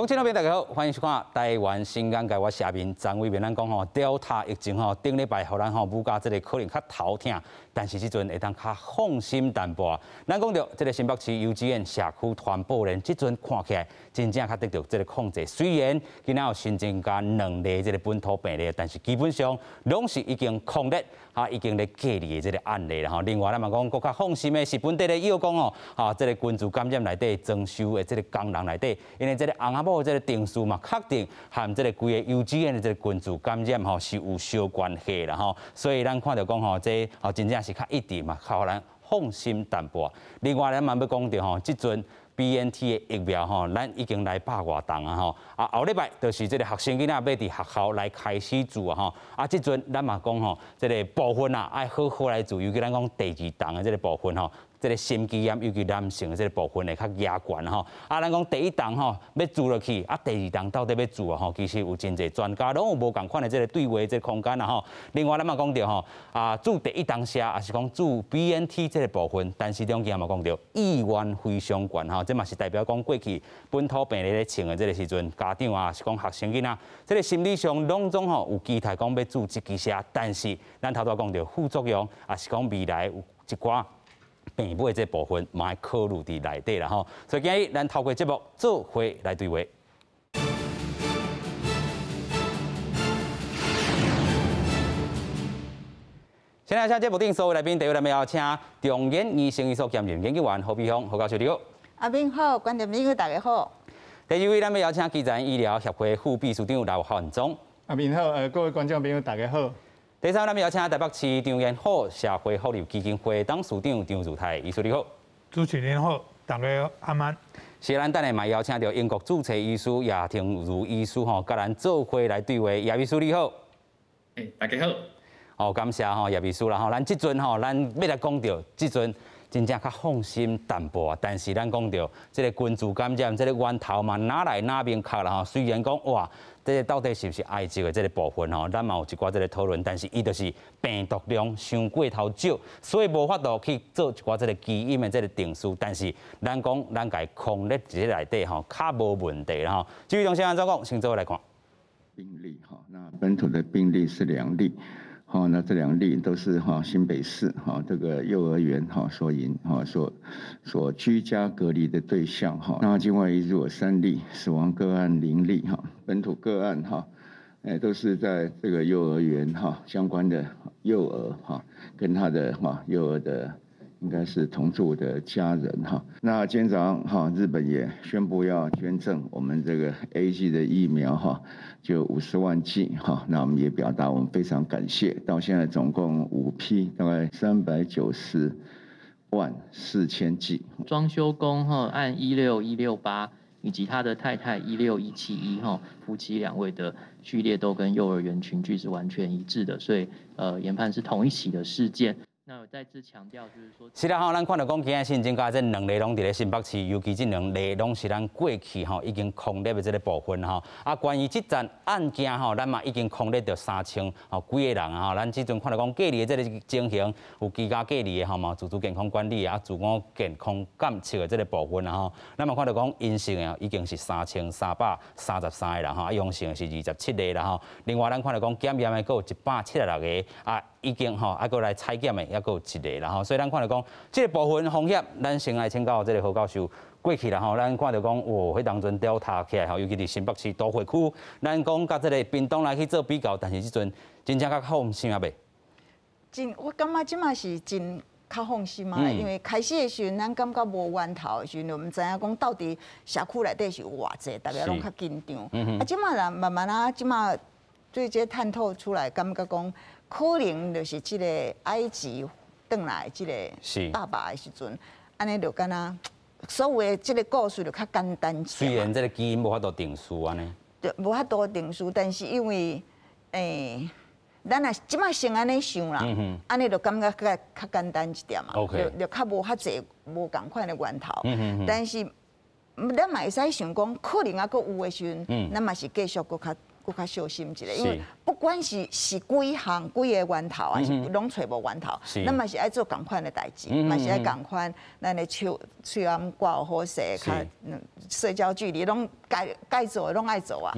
各位听众朋友，大家好，欢迎收看台湾新眼界。我下面张伟明咱讲吼，Delta 疫情吼，顶礼拜互咱吼物价这个可能较头痛，但是即阵会当较放心淡薄。咱讲到这个新北市幼稚园社区传播链，即阵看起来真正较得到这个控制。虽然今仔有新增加2例这个本土病例，但是基本上拢是已经控制，已经咧隔离的这个案例啦吼。另外咱嘛讲，更较放心的是本地的药工哦，这个群组感染内底增收的这个工人内底，因为这个红阿某这个定数嘛，确定和这个规个幼稚园的这个群组感染吼是有相关系啦吼，所以咱看到讲吼，这真正是较一致嘛，较互咱放心淡薄。另外咱嘛要讲到吼，即阵 BNT 的疫苗吼，咱已经来100多档啊吼，后礼拜就是这个学生囡仔要伫学校来开始做啊吼，即阵咱嘛讲吼，这个部分爱好好来做，尤其咱讲第2档的这个部分吼。这个心肌炎，尤其男性的这个部分会较严悬吼。咱讲第1档吼要做落去，第2档到底要做吼，其实有真侪专家拢有无共款的这个对话这个空间啦吼。另外咱嘛讲到吼，做第1档下，也是讲做 BNT 这个部分，但是中间嘛讲到意愿非常悬吼，这嘛是代表讲过去本土病例咧请的这个时阵，家长啊是讲学生囡仔，这个心理上拢总吼有期待讲要做这支下，但是咱头拄讲到副作用，也是讲未来有一寡 病母的这部分，嘛要考虑伫内底啦吼，所以今日咱透过节目做伙来对话。先来请节目顶所有来宾，第一位来邀请中研医生医所兼任研究员何碧芳何教授，你好。阿明好，观众朋友大家好。第二位咱要邀请基层医疗协会副秘书长刘汉忠。阿明好，各位观众朋友大家好。第三，咱们邀请台北市张元好社会福利基金会董事长张如泰医师，你好。主持人好，大家安安。是咱等下嘛邀请到英国注册医师叶庭如医师吼，甲咱做伙来对话。叶医师你好。大家好。感谢吼叶医师啦吼，咱即阵吼，咱要来讲到即阵真正较放心淡薄，但是咱讲到这个群组感染，这个源头嘛哪来哪明确啦吼。虽然讲哇，这个到底是不是癌症的这个部分吼，咱嘛有一寡这个讨论，但是伊就是病毒量伤过头少，所以无法度去做一寡这个基因的这个定数。但是咱讲咱家控在这内底吼，较无问题啦吼。至于中先安怎讲，先做来看。病例哈，那本土的病例是2例。 好，那这2例都是新北市这个幼儿园所居家隔离的对象那境外移入有3例，死亡个案0例本土个案都是在这个幼儿园相关的幼儿跟他的幼儿的应该是同住的家人那今天早上日本也宣布要捐赠我们这个 AZ 的疫苗就50万剂那我们也表达我们非常感谢。到现在总共5批，大概390万4千剂。装修工按16168以及他的太太16171夫妻2位的序列都跟幼儿园群聚是完全一致的，所以研判是同一起的事件。 那我再次强调，就是说，是啦咱看到讲今日新增加这2例拢伫咧新北市，尤其这2例拢是咱过去已经控制的这个部分关于这件案件咱嘛已经控制到3000几个人咱即阵看到讲隔离的这个情形，有居家隔离的嘛，自主健康管理自我健康监测的这个部分咱嘛看到讲阴性的已经是3333个人阳性的是27例啦另外咱看到讲检验的还有176个已经还来采检的，还有1例啦所以咱看到讲，这个部分风险，咱先来请教这个何教授。过去啦咱看到讲，迄当阵 Delta 起来尤其是新北市都会区，咱讲甲这个屏东来去做比较，但是即阵真正较放心未？我感觉即马是真较放心因为开始的时阵，咱感觉无源头的时阵，我们知影讲到底社区内底是有偌济，大家拢较紧张。即马啦，慢慢即马对这探讨出来，感觉讲。 可能就是这个埃及转来这个爸爸的时阵，安尼就敢若所有的这个故事就较简单。虽然这个基因无法度定数安尼，对，无法度定数，但是因为咱也即摆先安尼想啦，安尼就感觉较简单一点嘛，就较无遐济无共款的源头。但是咱嘛会使想讲，可能还佫有的时阵，咱嘛是继续佫较更较小心一点，因为不管是几个源头，还是拢找无源头，咱嘛是爱做同款的代志，嘛是爱同款，咱的喙暗挂好势，较社交距离拢该做的拢爱做啊。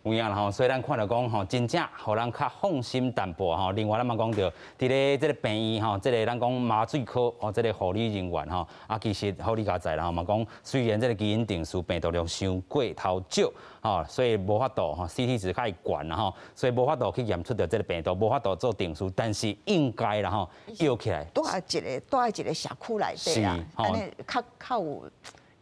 有影啦吼，所以咱看到讲吼，真正互咱较放心淡薄吼。另外咱嘛讲到，伫咧这个病院吼，这个咱讲麻醉科哦，这个护理人员吼，其实好理解啦吼，嘛讲虽然这个基因定数病毒量伤过头少吼，所以无法度吼 CT 值太悬啦吼，所以无法度去验出到这个病毒，无法度做定数，但是应该啦吼，摇起来。住在一个社区内底啊，安尼较有。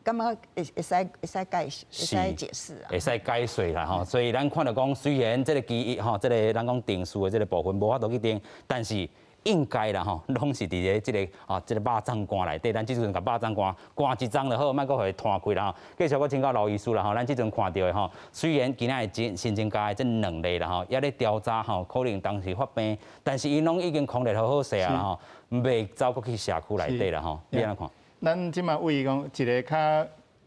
感觉会使解释啊，会使解释啦吼。所以咱看到讲，虽然这个这个咱讲定数的这个部分无法度去定，但是应该啦吼，拢是伫咧这个这个肉粽罐内底。咱即阵甲肉粽罐一张就好，莫搁互伊摊开啦吼。继续我请教刘医师啦吼，咱即阵看到的吼，虽然今仔日新增加的这2例啦吼，也咧调查吼，可能当时发病，但是因拢已经控制好势啊吼，袂走过去社区内底啦吼。你安怎看？咱即马为伊讲一个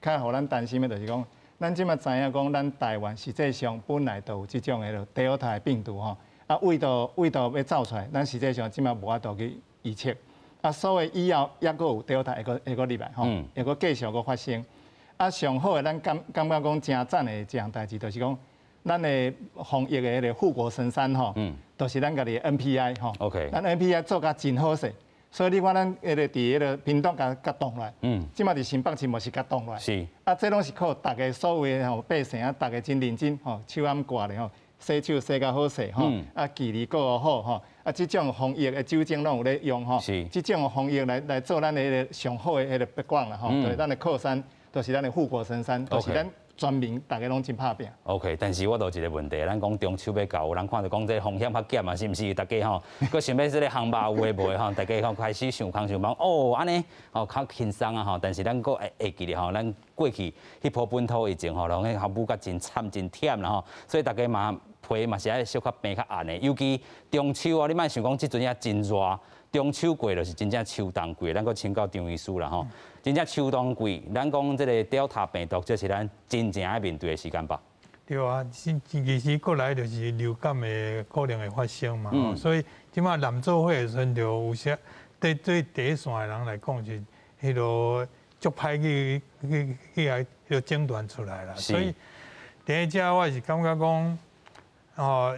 较互咱担心的，就是讲，咱即马知影讲，咱台湾实际上本来就有即种的Delta 病毒吼，为到要走出来，咱实际上即马无法度去预测，所以以后还佫有Delta会佫入来吼，会佫继续佫发生。上好的咱感觉讲真赞的一项代志，就是讲，咱的防疫的迄个护国神山吼，就是咱家己的 NPI 吼，咱 NPI 做甲真好势。所以你看咱迄个伫迄个屏东甲动来，即马伫新北市嘛是甲动来，是这拢是靠大家所有的吼百姓大家真认真吼，手暗挂咧吼，洗手洗甲好势吼，距离顾好吼，即种防疫的酒精拢有咧用吼，即种防疫来做咱的迄个上好的迄个北广啦吼，就是咱的靠山，就是咱的护国神山，就是咱。全民大家拢真拍拼。OK， 但是我有一个问题，咱讲中秋要到，有人看到讲这风险较减啊，是毋是？大家吼，佮想要这个航班有诶无诶吼，大家吼开始想空想忙哦，安尼吼较轻松啊吼。但是咱佫会记咧吼，咱过去迄波本土疫情吼，人迄航母甲真惨真忝啦吼，所以大家嘛皮嘛是爱小可病较暗诶，尤其中秋啊，你莫想讲即阵也真热。中秋过就是真正秋冬季，咱搁请教张医师啦吼。真正秋冬季，咱讲这个Delta病毒，这是咱真正要面对的时间吧？对啊，其实过来就是流感的可能会发生嘛，所以即马南做伙的时阵，就有些对第一线的人来讲，是迄落足歹去诊断出来啦。所以第一只我是感觉讲，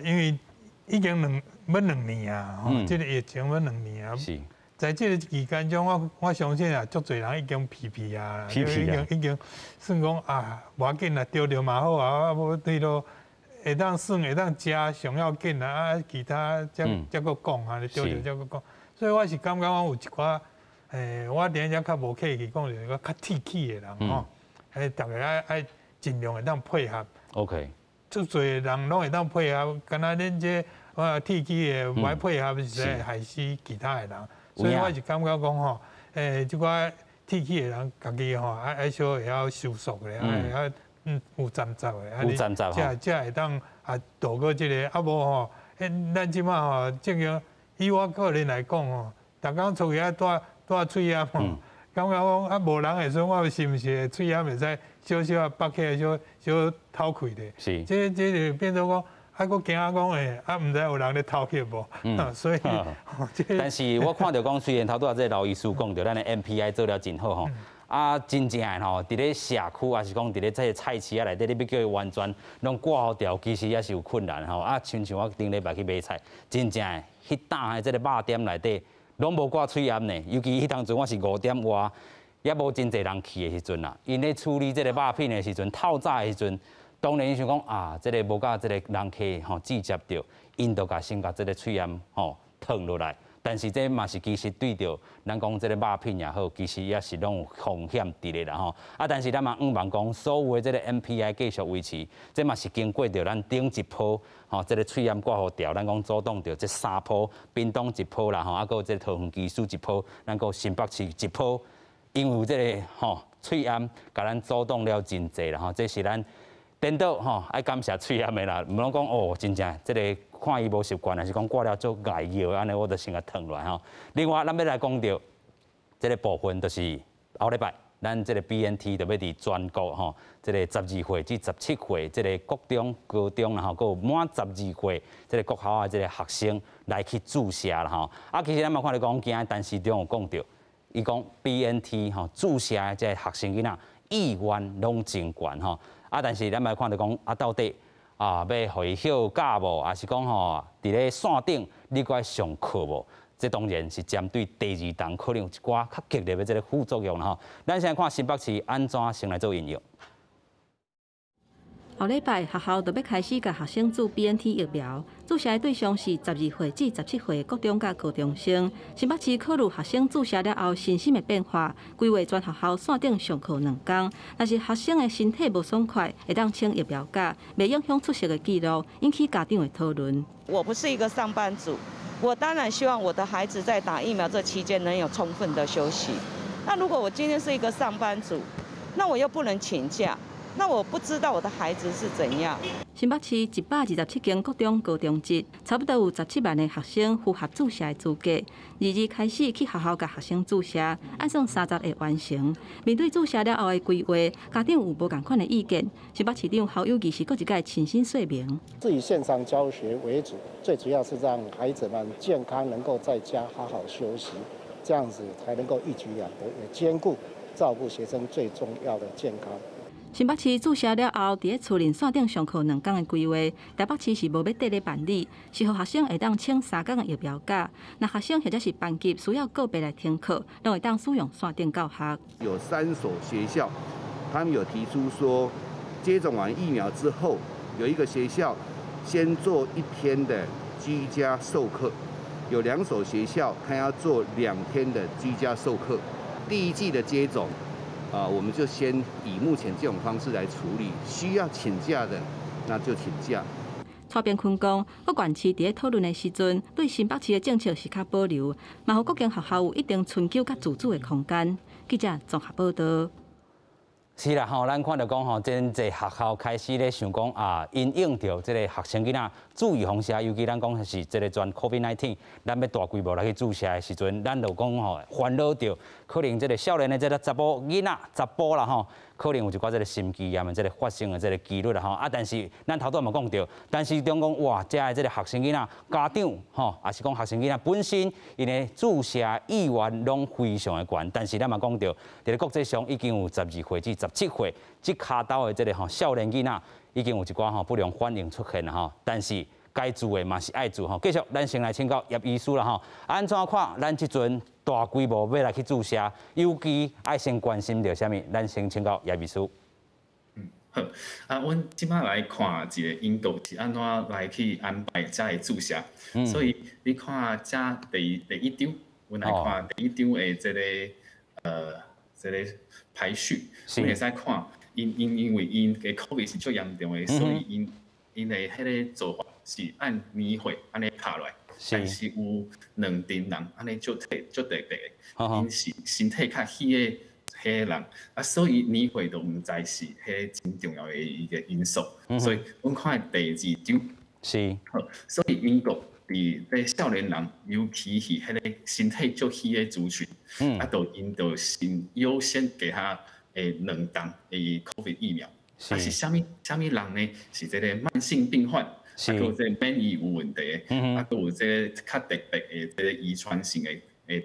因为已经要2年啊，这个疫情要2年啊。是。在这个期间中，我相信啊，足侪人已经疲啊，已经算讲啊，无要紧啦，着嘛好啊，无对咯，会当算会当食上要紧啊，其他才搁讲啊，着才搁讲。所以我是感觉我有一寡我第一只较无客气讲，就是较铁气的人吼，大家爱尽量会当配合。OK。足侪人拢会当配合，敢若恁这铁气的唔爱配合，是在害死其他的人。所以我是感觉讲吼，即个铁气的人，家己吼爱小会晓收束咧，爱有站杂的，有站杂吼，才会当度过即个。无吼，咱即马吼，正经以我个人来讲吼，逐工出去带嘴烟吼，感觉讲无人会说我是毋是嘴烟会使小拔起来小偷开咧？是，这就变做讲。佫惊讲毋知有人咧偷窃无？所以，但是我看到讲，虽然头拄仔这刘医师讲到，咱的 NPI 做了真好吼，真正的吼，伫咧社区还是讲伫咧这些菜市啊内底，你要叫伊完全拢挂好掉，其实也是有困难吼。亲像我顶礼拜去买菜，真正的迄档的这个肉店内底，拢无挂喙烟呢。尤其迄当阵我是5点外，也无真侪人去的时阵啦。因咧处理这个肉品的时阵，透早的时阵。当然，想讲这个无甲这个人客吼直接着，因就甲先甲这个喙烟吼烫落来。但是这嘛是其实对着咱讲这个肉品也好，其实也是拢有风险伫咧啦吼。但是咱嘛毋茫讲，所有的这个 NPI 继续维持，这嘛是经过着咱顶一波吼，这个喙烟挂号掉，咱讲阻挡着这3波，屏东一波啦吼，搁这桃园技术一波，咱讲新北市一波，因为这个吼喙烟甲咱阻挡了真济啦吼，这是咱。颠倒吼，爱感谢喙烟的啦，毋通讲真正这个看伊无习惯，还是讲挂了做碍药，安尼我就先甲烫落来吼。另外，咱要来讲到这个部分，就是后礼拜咱这个 BNT 就要伫全国吼，这个12岁至17岁，这个国中、高中然后，还有满12岁，这个国校的这个学生来去注射啦吼。啊，其实咱嘛看到讲，今日陈时中有讲到，伊讲 BNT 吼注射的这个学生囡仔意愿拢真悬吼。啊，但是咱嘛看到讲，啊到底要互伊休假无，还是讲吼伫咧线顶你该上课无？这当然是针对第二档可能有一寡较激烈的这个副作用啦吼。咱现在看新北市安怎先来做应用。后礼拜学校就要开始甲学生注 BNT 疫苗，注射的对象是12岁至17岁的国中甲高中生。新北市考虑学生注射了后身心的变化，规划全学校线顶上课2天。但是学生的身体无爽快，会当请疫苗假，袂影响出席的记录，引起家长的讨论。我不是一个上班族，我当然希望我的孩子在打疫苗这期间能有充分的休息。那如果我今天是一个上班族，那我又不能请假。那我不知道我的孩子是怎样。新北市127间国中、高中职，差不多有17万的学生符合注射的资格。22开始去学校甲学生注射，按算30会完成。面对注射了后的规划，家长有无共款的意见？新北市长侯友宜是搁一概清新说明。是以线上教学为主，最主要是让孩子们健康，能够在家好好休息，这样子才能够一举两得，也兼顾照顾学生最重要的健康。新北市注射了后，伫咧厝林线顶上课2天的规划，台北市是无要缀咧办理，是予学生会当请3天的疫苗假。那学生或者是班级需要个别来听课，拢会当使用线顶教学。有3所学校，他们有提出说，接种完疫苗之后，有一个学校先做1天的居家授课，有2所学校他要做2天的居家授课。第1剂的接种。我们就先以目前这种方式来处理，需要请假的，那就请假。蔡炳坤讲，各县市伫咧讨论的时阵，对新北市的政策是较保留，嘛互各间学校有一定春秋甲自主的空间。记者综合报道。是啦，咱看到讲真侪学校开始咧想讲因应着这个学生囡仔注意防射，尤其咱讲是这个全 COVID-19， 咱要大规模来去注射的时阵，咱就讲烦恼着可能这个少年的这个查甫囡仔、查甫啦可能有一寡这个心肌炎的这个发生的这个几率啦但是咱头拄嘛讲到，但是中讲哇，遮的这个学生囡仔家长也是讲学生囡仔本身因的注射意愿拢非常的悬，但是咱嘛讲到，伫咧国际上已经有12岁至17岁，即卡刀的这个少年囡仔已经有一寡不良反应出现啦但是该做的嘛是爱做继续，咱先来请教叶医师啦安怎看咱即阵大规模要来去注射，尤其爱先关心着啥物？咱先请教叶医师。好，阮即摆来看一个英国是安怎来去安排遮的注射，所以你看遮第一张，阮来看第一张的这个排序，阮会使看因为因的 COVID 是最严重的，所以因的迄个做法是按年岁安尼拍落来，但是有2阵人安尼足特别的，因是身体较虚的迄个人，所以年岁都毋知是迄真重要的一个因素，所以阮看第2张是，所以英国伫少年人，尤其是迄个身体足虚的族群，因就先优先给他2档的 COVID 疫苗。是啥物人呢？是这个慢性病患，有这个免疫有问题的，有这个较特别的这个遗传性的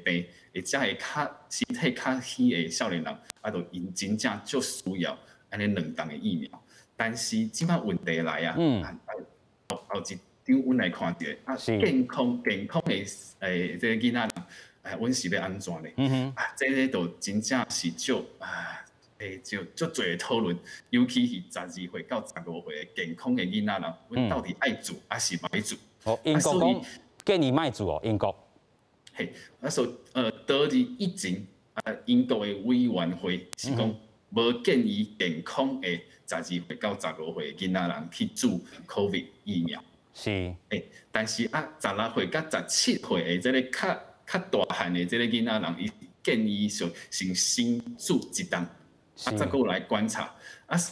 病，或者会较身体较虚的少年人，就因真正足需要安尼2档的疫苗。但是即摆问题来后一张阮来看一下，健康的这个囡仔人，阮是要安怎呢？这个就真正是足就足侪讨论，尤其是12岁到15岁的健康的囡仔人，阮到底爱做还是歹做？英国讲建议卖做英国。嘿，倒日以前英国的委员会是讲无建议健康的12岁到15岁的囡仔人去注 COVID 疫苗。是。但是16岁到17岁的这个较大汉的这个囡仔人，伊建议先注1档。再过来观察，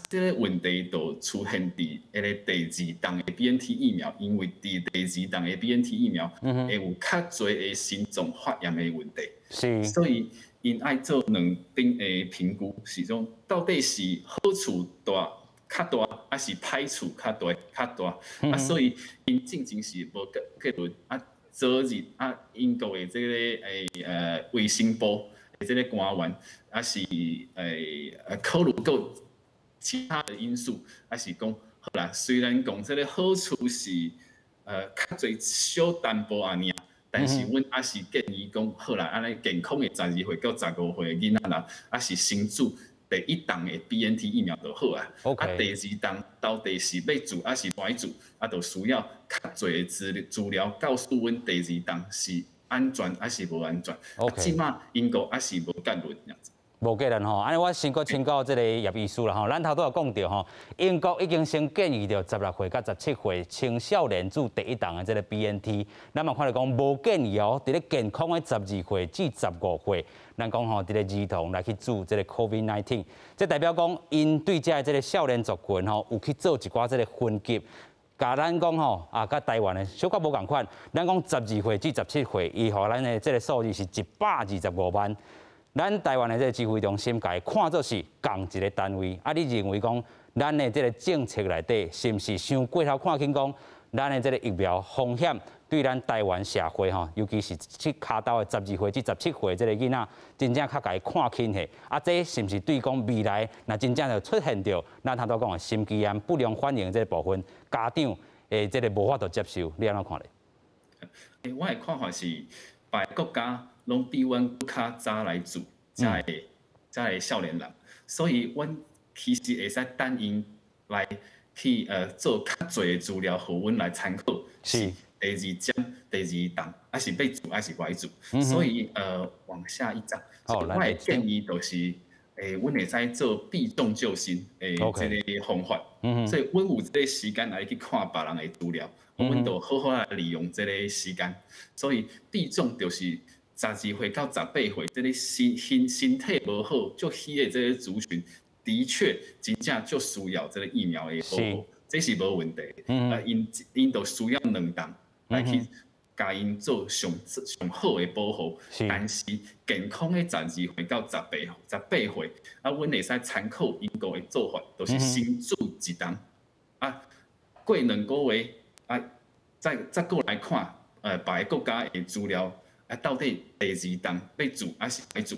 这个问题就出现伫迄个第2档的 BNT 疫苗，因为第2档的 BNT 疫苗会有较侪的心脏发炎的问题，是，所以因爱做两顶的评估，是种到底是好处大较大，还是歹处较大？啊，所以因进前是无结论啊。昨日啊，英国的这个卫生部的这个官员，啊是考虑到其他的因素，啊是讲好啦。虽然讲这个好处是较侪小淡薄啊尔，但是阮还是建议讲好啦，安尼健康的12岁到15岁的囡仔啦，啊是先注第1档的 BNT 疫苗就好啊。啊，第2档到底是要注还是歹注，啊，就需要较侪的资料告诉阮第2档是安全还是无安全。即马英国还是无结论这样子。无结论吼，安尼我先搁请教这个叶医师啦吼，咱头拄有讲到吼，英国已经先建议着16岁到17岁青少年注第1档的这个 BNT， 咱嘛看到讲无建议哦，伫咧健康的12岁至15岁，咱讲吼伫咧儿童来去注这个 COVID-19， 这代表讲因对这个少年族群吼有去做一寡这个分级。甲咱讲吼，甲台湾的小可无共款，咱讲12岁至17岁，伊互咱的这个数字是125万。咱台湾的这个指挥中心，甲伊看作是同一个单位。啊，你认为讲咱的这个政策内底，是毋是伤过头看轻讲咱的这个疫苗风险对咱台湾社会吼，尤其是去卡到的12岁至17岁这个囡仔，真正较甲伊看轻些。啊，这是毋是对讲未来，若真正就出现着咱头拄讲的心肌炎不良反应这部分，家长这个无法度接受，你安怎看咧？我的看法是，别个国家拢比阮较早来做，才会少年人，所以阮其实会使等因来去做较侪的资料，互阮来参考。是。第2针、第2档，还是要做还是歹做？所以往下一章，我的建议就是，阮会使做避重就轻这个方法。所以阮有这个时间来去看别人的资料，阮就好好来利用这个时间。所以避重就是12岁到18岁，这个身体无好、足虚的这个族群，的确真正就需要这个疫苗的保护，这是无问题。因就需要2档。来去甲因做上好的保护，但是健康的12岁到18岁，啊，阮会使参考英国的做法，就是先注1档，啊，过2个月，啊，再过来看，别个国家的资料，啊，到底第2档要做还是歹做？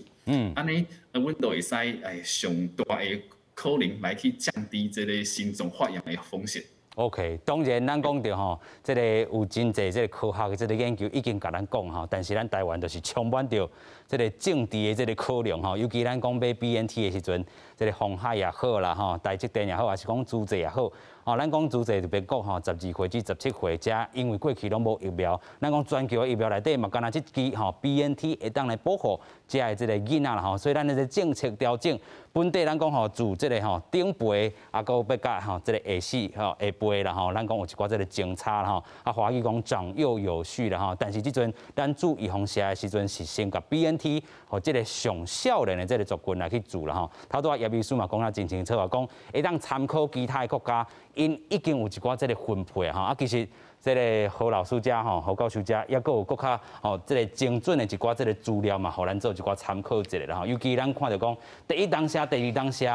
安尼，阮就会使上大的可能来去降低这个心脏发炎的风险。OK， 当然咱讲到吼，这个有真侪这个科学的这个研究已经甲咱讲吼，但是咱台湾就是充满着这个政治的这个考量吼，尤其咱讲买 BNT 的时阵，这个鸿海也好啦吼，台积电也好，还是讲朱济也好，哦，咱讲朱济就别讲吼，12岁至17岁，遮因为过去拢无疫苗，咱讲全球的疫苗内底嘛，干那即支吼 BNT 会当来保护遮的这个囡仔啦吼，所以咱的这政策调整，本地咱讲吼，自这个吼顶辈，啊，搁要甲吼这个下4吼下辈啦吼，咱讲有一寡这个政策啦吼，啊，华语讲长幼有序啦吼，但是即阵咱注预防针的时阵是先甲 BNT 和这个上少年的这个族群来去做啦吼，头拄啊叶秘书嘛讲啊真清楚啊，讲会当参考其他的国家。因已经有一寡这个分配啊，啊，其实这个何老师家吼、何教授家，也佫有更较吼这个精准的一寡这个资料嘛，互咱做一寡参考一下啦吼。尤其咱看到讲第1档写、第2档写，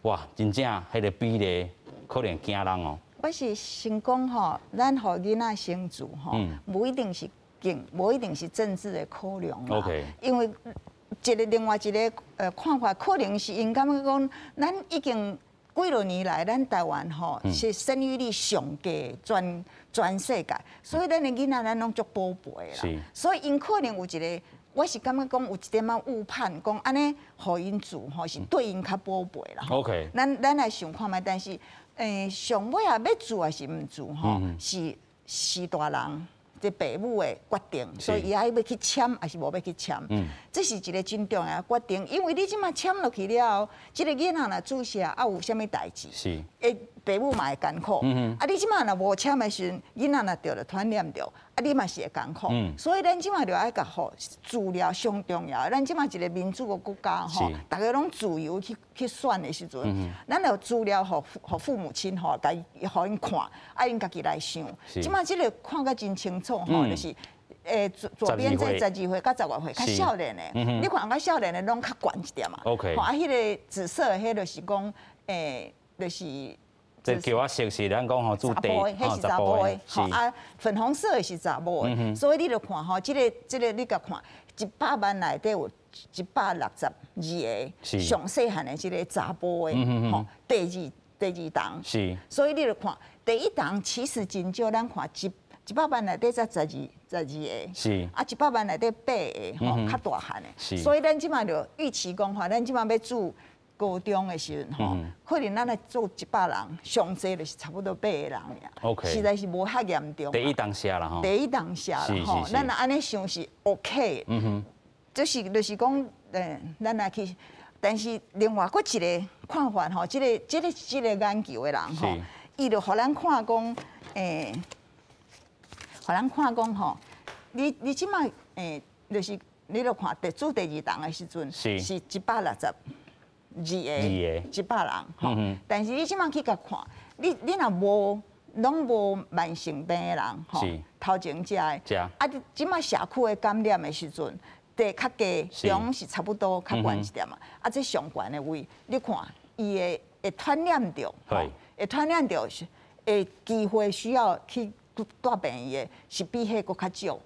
哇，真正迄个比例可能惊人哦。我是先讲吼，咱互囡仔先做吼，无一定是无一定是政治的考量啦。因为另外一个看法，可能是因感觉讲，咱已经。几落年来，咱台湾吼是生育率上低，全世界，所以咱的囡仔咱拢足宝贝啦。所以因可能有一个，我是感觉讲有一点仔误判，讲安尼互因做吼是对因较宝贝啦。OK， 咱来想看觅，但是上尾啊要做还是毋做吼，是大人。这父母的决定，所以伊爱要去签还是无要去签，这是一个真重要的决定。因为你即马签落去了后，这个囡仔若注射啊有啥物代志，父母嘛会艰苦。啊，你即马若无签的时阵，囡仔若着了传染着，啊，你嘛是会艰苦。所以咱即马着爱甲好资料上重要。咱即马一个民主的国家吼，大家拢自由去选的时阵，咱有资料互父母亲吼，互因看，啊因家己来想。即马即个看甲真清楚吼，就是左边这12岁到12岁较少年的，你看较少年的拢较悬一点嘛。OK。啊，迄个紫色的，迄就是讲，就是。这叫我熟悉，咱讲吼做地，迄是查甫的，吼啊，粉红色的是查某的，所以你就看吼，这个你甲看，100万内底有162个上细汉的这个查甫的，吼，第二档，是，所以你就看第一档其实真少，咱看100万内底才12个，是，啊100万内底8个，吼，较大汉的，是，所以咱即马就预期讲吼，咱即马要做。高中的时阵吼，可能咱来做100人，上济就是差不多8个人尔， OK， 实在是无遐严重。第一当下啦吼，第一当下啦吼，咱安尼想是 OK， 就是讲，咱来去，但是另外佫一个看法吼，这个研究的人吼，伊就互咱看讲，互咱看讲吼，你即马就是你就看做第二档的时阵是162个100人吼，但是你即马去甲看，你若无拢无慢性病的人吼，头前食的，啊，即马社区的感染的时阵，地较低，中是差不多较悬一点嘛，啊，这上悬的位，你看伊会传染着，会传染着，会机会需要去。大病院的是比迄个较少，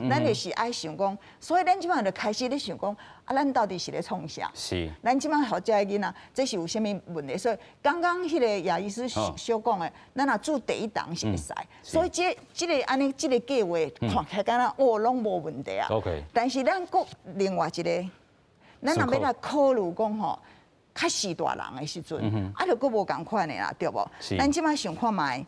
咱就是爱想讲，所以咱即摆就开始咧想讲，啊，咱到底是咧创啥？是，咱即摆好遮个囡仔，这是有啥物问题？所以刚刚迄个亚医师小讲的，咱若做第一档是会使，所以这个安尼这个计划看起来敢若拢无问题啊。OK。但是咱搁另外一个，咱若要来考虑讲吼，较时大人的时阵，啊，就搁无共款的啦，对无？咱即摆想看卖，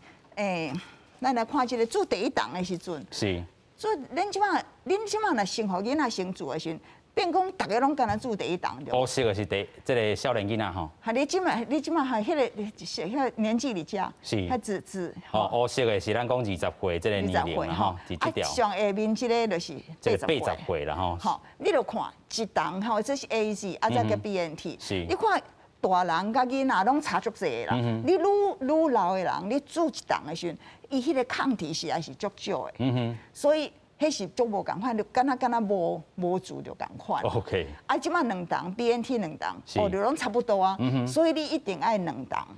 咱来看这个做第一档的时阵，是，所以恁即马若生互囡仔先做的时阵，变讲大家拢敢若做第一档对。乌色的是这个少年囡仔吼。哈，你即马哈，迄个年纪里遮，是，迄紫。乌色的是咱讲20岁这个年龄啦吼，是这条。上下面这个就是80岁啦吼。好，你就看一档吼，这是 AZ， 啊再个 BNT， 是，你看。大人甲囡仔拢差足济啦，你愈老的人，你做一档的时阵，伊迄个抗体实在是足少的，所以迄是足无共款，就敢若无做就共款。OK。啊，即马2档 BNT 2档，就拢差不多啊，所以你一定爱2档，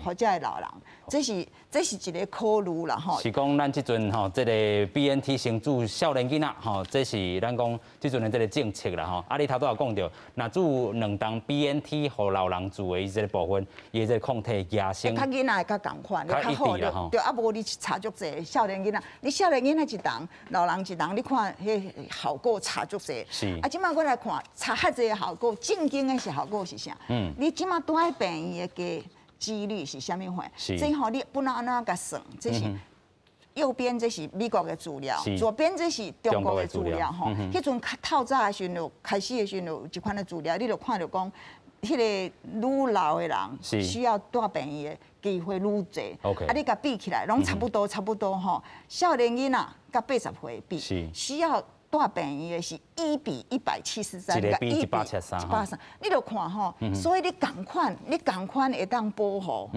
或者老人，这是一个考虑啦吼。是讲咱即阵吼，这个 BNT 先做少年囡仔吼，这是咱讲即阵的这个政策啦吼。啊，你头拄也讲到，若做2档 BNT 互老人做的这个部分，伊这个抗体亚性，较囡仔会较共款，较好对。对，啊无你差足济少年囡仔，你少年囡仔一档，老人一档，你看迄效果差足济。是。啊，即摆我来看差遐济效果，正经的效果是啥？你即摆住喺病院的几率是啥物款？这吼你不能安那甲算，这是右边这是美国的资料，左边这是中国的资料吼。迄阵透早的时阵就开始的时阵有一款的资料，你就看到讲，迄个愈老的人需要住病院的机会愈济。啊，你甲比起来，拢差不多吼。少年囡仔甲80岁比，需要。大病院的是1比173，一个比173，你就看吼，所以你共款会当保护，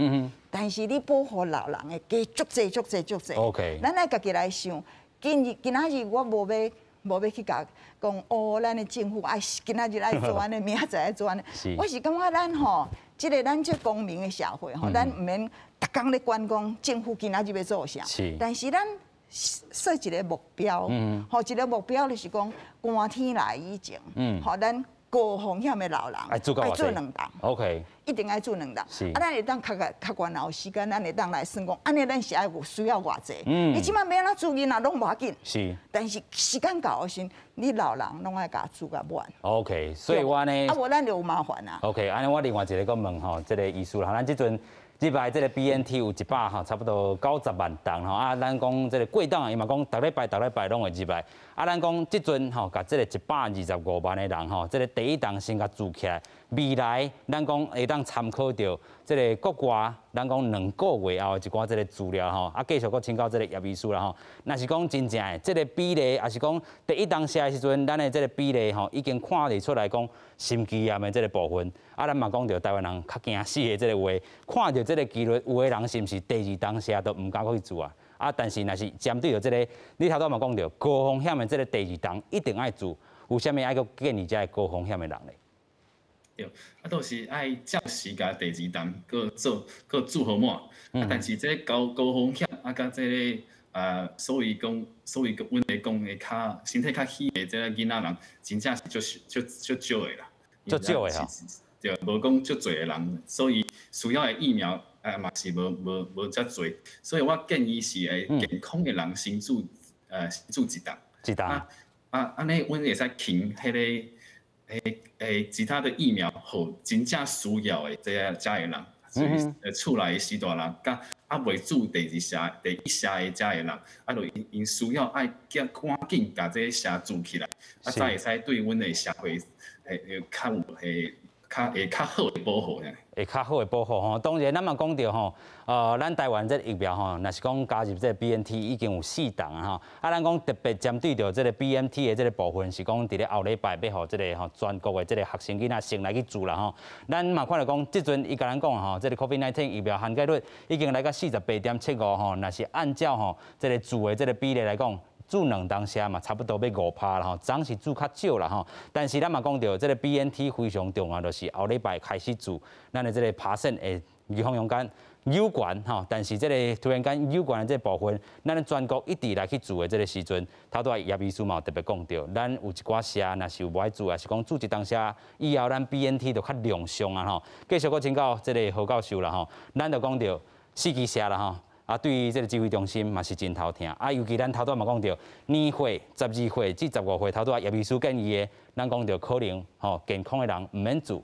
但是你保护老人的加足济。OK， 咱来家己来想，今仔日我无要去讲哦，咱的政府爱今仔日爱做安尼，明仔载爱做安尼，我是感觉咱吼，咱这公民的社会吼，咱唔免逐工咧管讲政府今仔日要做啥，但是咱。设一个目标，一个目标就是讲寒天来以前，咱高风险的老人爱做2档 ，OK， 一定爱做2档。啊，咱会当较悬后时间，咱会当来算讲，安尼咱是爱有需要偌济。你即摆要安怎做囡仔拢无要紧，是。但是时间到的时，你老人拢爱甲做甲满。OK， 所以我呢，啊，无咱就有麻烦啊。OK， 安尼我另外一个个问吼，这个医师啦，咱即阵。即摆这个 BNT 有100吼，差不多90万档吼啊，咱讲这个过档伊嘛讲逐礼拜拢会入来，啊，咱讲即阵吼，甲这个125万的人吼，这个第一档先甲做起来，未来咱讲会当参考到这个国外，咱讲2个月后一寡这个资料吼，啊，继续搁请教这个叶医师啦吼。若是讲真正的这个比例，也是讲第一档下的时阵，咱的这个比例吼，已经看得出来讲心肌炎的这个部分，啊，咱嘛讲到台湾人较惊死的这个话，看到这个几率，有的人是毋是第2档下都唔敢去做啊？啊，但是若是针对着这个，你头拄嘛讲到高风险的这个第二档一定爱做，有啥物爱个建议这高风险的人咧？对，啊，都是爱照时甲第二档搁做好满，但是这高风险啊，甲这个所以讲阮来讲的较身体较虚的这个囡仔人，真正是就少的啦，就少的哈。对，无讲足侪的人，所以需要的疫苗嘛是无遮侪，所以我建议是健康的人先做一档。一档。安尼阮会使停迄个。其他的疫苗，互真正需要的这个人，所以厝内的时大人，甲未做第一社的这个人，就因需要爱赶紧把这个社做起来，才会使对阮的社会较好的保护呢。会较好的保护吼，当然咱嘛讲到吼，咱台湾这疫苗吼，若是讲加入这个 BNT 已经有4档啊吼，咱讲特别针对着这个 BNT 的这个部分，是讲伫咧后礼拜要互这个吼全国的这个学生囡仔先来去做啦吼。咱嘛看到讲，即阵伊甲咱讲吼，这个 COVID-19 疫苗涵盖率已经来到48.75吼，若是按照吼这个做的这个比例来讲。做2档下嘛，差不多要5%啦吼，总是做较少啦吼。但是咱嘛讲到，这个 BNT 非常重要，就是后礼拜开始做，咱的这个爬升会预防勇敢有关吼。但是这个突然间有关的这部分，咱全国一直来去做的这个时阵，头拄叶秘书嘛特别讲到，咱有一寡社若是有无爱做，还是讲做一档下以后，咱 BNT 就较量上啊吼。继续搁请教这个何教授啦吼，咱就讲到4期社啦吼。啊，对于这个指挥中心嘛是真头疼啊，尤其咱头拄嘛讲到年岁12岁至15岁，头拄叶秘书建议的，咱讲到可能健康的人唔免做，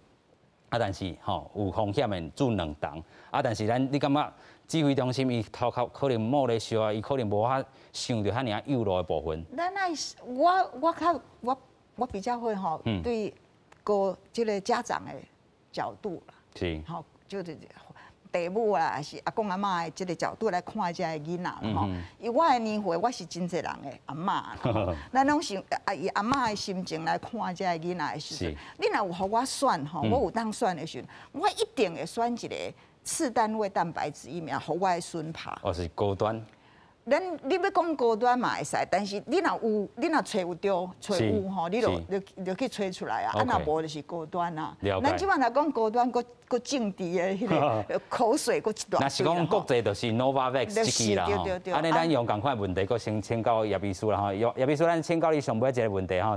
啊，但是有风险的做2档，啊，但是你感觉指挥中心伊头壳可能冇咧烧啊，伊可能无法想到遐尔幼弱的部分。咱我比较会对这个家长的角度啦，是，就是。父母啦，还是阿公阿妈的这个角度来看这个囡仔啦吼。以我的年岁，我是真侪人的阿嬷啦，咱拢是以阿嬷的心情来看这个囡仔的时阵，你若有互我选吼，我有当选的时阵，我一定会选一个次单位蛋白质疫苗，互我的孙拍。哦，是高端。你要讲高端嘛会使，但是你若找有着找有吼，你就去找出来啊。啊，若无就是高端啊。咱即摆若讲高端，佫政治的迄个口水佫一大堆。若是讲国际就是 Novavax 一支啦吼。安尼咱用共款问题，佫先请教叶秘书啦吼。叶秘书，咱请教你上尾一个问题吼。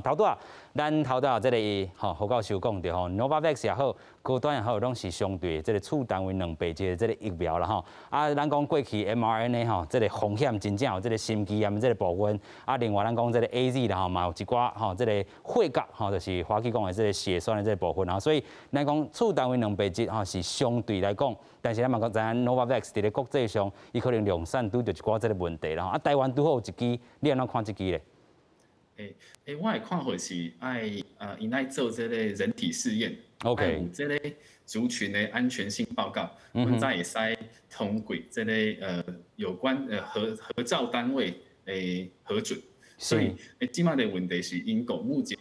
咱头拄这个何教授讲着吼 ，Novavax 也好，高端也好，拢是相对这个次单位2倍剂的这个疫苗啦吼。啊，咱讲过去 mRNA 吼，这个风险真正有这个心肌炎这个部分。啊，另外咱讲这个 AZ 啦吼，嘛有一寡吼这个血角吼，就是华基讲的这个血栓的这个部分啊。所以咱讲次单位2倍剂吼是相对来讲，但是咱嘛讲知影 Novavax 伫咧国际上，伊可能量产拄着一寡这个问题啦。啊，台湾拄好有一支，你安怎看这支咧？我的看法是因爱做这个人体试验， OK， 有这个族群的安全性报告，阮才会使通过这个有关合照单位的核准。所以，即马的问题是英国目前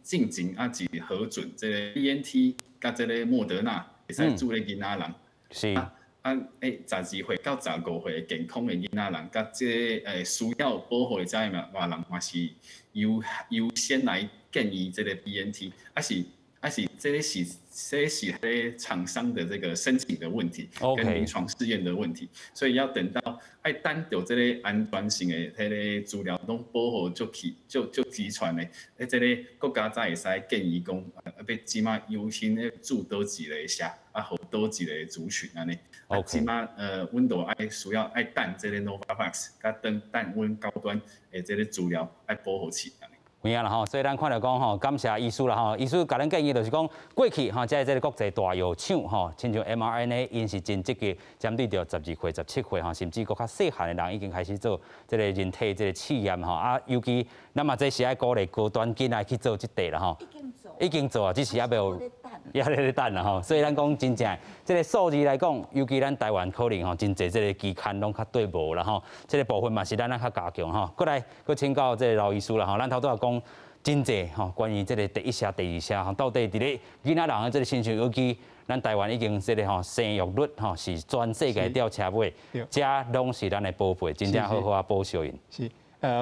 进前是核准这个 BNT 甲这个莫德纳会使做咧囡仔人。是。12岁到15岁健康的囡仔人，甲这需要保护的这人嘛是优先来建议这个 BNT， 还是这是迄个厂商的这个申请的问题，跟临床试验的问题，所以要等到等到这个安全性的迄个资料拢保护就齐全的，这个国家才会使建议讲，要即马优先咧做倒一个社，互倒一个族群安尼。即马阮都需要等这个 Novavax， 甲等阮高端的这个资料保护起安尼。有影啦吼，所以咱看到讲吼，感谢医师啦吼，医师甲咱建议就是讲，过去吼，即个国际大药厂吼，亲像 mRNA， 因是真积极针对着12岁、17岁吼，甚至佫较细汉的人已经开始做即个人体即个试验吼啊，尤其咱嘛这是爱鼓励高端囡仔去做即块啦吼，已经做啊，只是还没有。也咧等啦吼，所以咱讲真正，这个数字来讲，尤其咱台湾可能吼真侪这个期刊拢较对无啦吼，这个部分嘛是咱较加强吼。过来，佫请教这个老医师啦吼，咱头拄仔讲真济吼，关于这个第一社、第二社吼，到底伫咧囡仔人的这个身上，尤其咱台湾已经这个吼生育率吼是全世界吊车尾，这拢是咱的宝贝，真正好好啊保护因。是，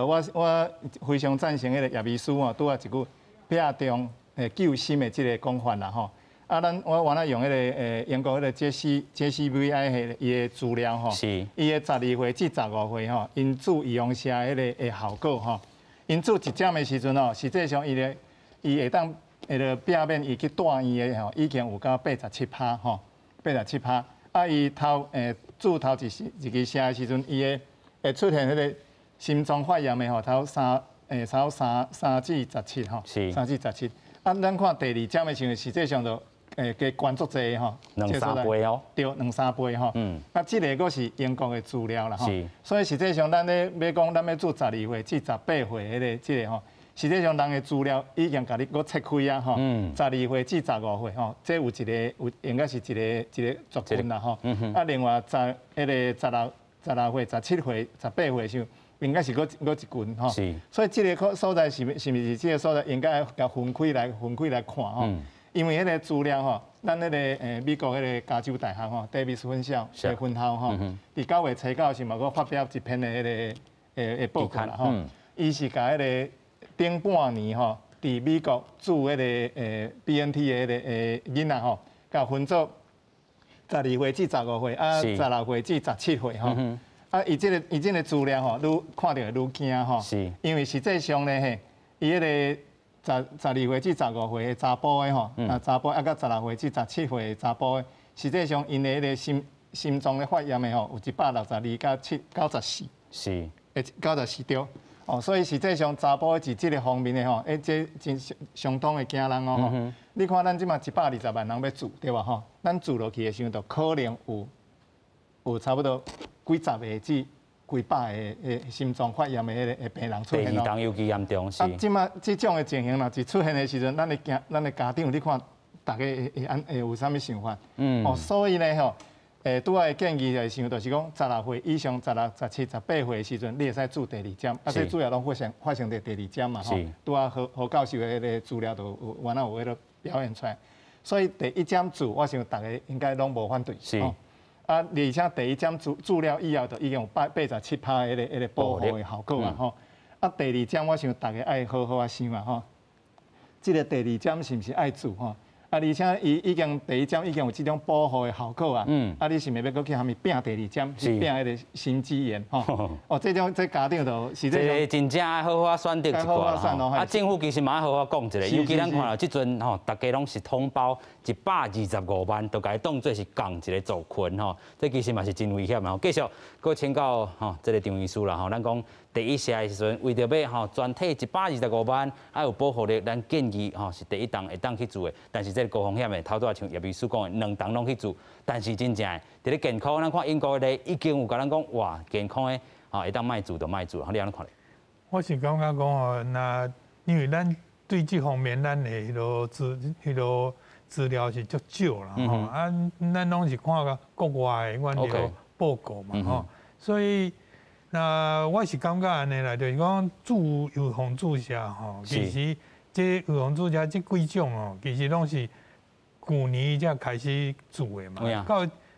我非常赞成迄个叶秘书吼，拄啊一句拼中救心的这个讲法啦吼。啊，我原来用迄个英国迄个JCVI 伊的资料吼，伊的12岁至15岁吼，因子预防射迄个效果吼，因子一针的时阵吼，实际上伊会当避免伊去住院的吼，已经有到87%吼，87%。啊，伊子头一支射的时阵，伊会出现迄个心脏发炎的吼，头3至17吼，3至17。啊，咱看第二针的时候，实际上就加关注济吼，2-3倍哦，对，2-3倍吼。啊，这个佫是英国的资料啦吼。所以实际上，咱咧要讲，咱要做12岁至18岁迄个这个吼，实际上人的资料已经甲你佫切开啊吼。12岁至15岁吼，这有应该是一个族群啦吼。啊，另外16岁、17岁、18岁时候，应该是佫一群吼。所以这个所在是不是这个所在应该甲分开来看吼。因为迄个资料吼，咱迄个美国迄个加州大学吼，戴维斯分校的分校吼，伫9月初9时嘛，佫发表一篇的迄个报告啦吼。伊是甲迄个顶半年吼，伫美国驻迄个BNT 的迄个囡仔吼，甲分做12岁至15岁，啊16岁至17岁吼。啊，伊这个资料吼，愈看到愈惊吼，因为实际上咧嘿，伊迄个12岁至15岁的查甫的吼，查甫啊，甲16岁至17岁的查甫的，实际上因的迄个心脏的发炎的吼，有162到94，是94对。哦，所以实际上查甫伫这个方面的吼，这真相当的惊人哦吼。你看咱即马120万人要住对吧吼？咱住落去的时候，就可能有差不多几十个至几百个心脏发炎的迄个病人出现第二档尤其严重是。啊，即马这种的情形若是出现的时阵，咱的家长，你看大家会有啥物想法？哦，所以呢吼，拄仔建议的想就是讲，16岁以上、16、17、18岁的时阵，你会使注第二针，啊，这主要拢发生在第二针嘛吼。拄仔何教授的迄个资料都原来有迄个表现出来，所以第一针注，我想大家应该拢无反对。是。啊，而且第一针注了以后，就已经有87%迄个保护的效果啊吼。啊，第二针我想大家爱好好啊想啊吼，这个第二针是毋是爱注吼？啊，而且伊已经第一针已经有这种保护的效果啊。啊，你是咪要搁去下面拼第二针？是拼迄个心肌炎吼。哦，这家长就实际上真正爱好好选择一寡啦。啊，政府其实嘛爱好好讲一下，尤其咱看到即阵吼，大家拢是通包125万，都甲伊当作是共一个族群吼。这其实嘛是真危险吼。继续，搁请教吼，这个张医师啦吼，咱讲第一社的时阵，为着要吼全体125万，还有保护力，咱建议吼是第一档会当去做的，但是这高风险的，头拄仔像叶秘书讲的，2档拢去做，但是真正的，伫咧健康，咱看英国的已经有甲咱讲，哇，健康的，吼会当卖做就卖做，你安怎看咧？我是感觉讲吼，那因为咱对这方面咱的迄个资料是足少啦吼，啊，咱拢是看个国外的阮迄个报告嘛吼，所以那我是感觉安尼啦，就是讲预防注射吼，其实这预防注射这几种哦，其实拢是去年才开始做的嘛，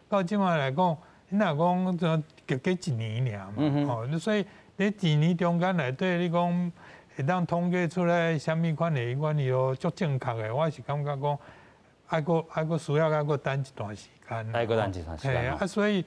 到即摆来讲，你若讲就隔一年尔嘛，吼，所以你一年中间内底你讲会当统计出来什么款的阮伊个足正确的，我是感觉讲爱个需要个等一段时间，爱个等一段时间啊，所以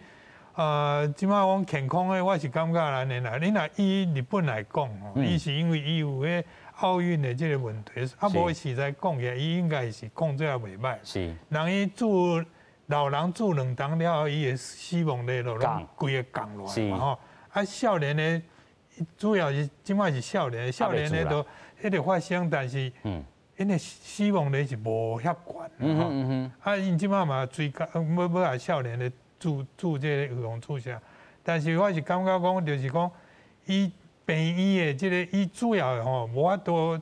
即摆讲健康的，我是感觉安尼啦。你若以日本来讲吼，伊是因为伊有迄奥运的这个问题，啊无实在讲起来，伊应该是控制也袂歹。是，人伊做老人做2档了后，伊的死亡率就拢规个降落来嘛吼。啊，少年的主要是即摆是少年的都迄个发生，但是因个死亡率是无遐悬。啊，因即摆嘛追加要来少年的做这个预防注射，但是我是感觉讲，就是讲伊病院的这个伊主要的吼，无法度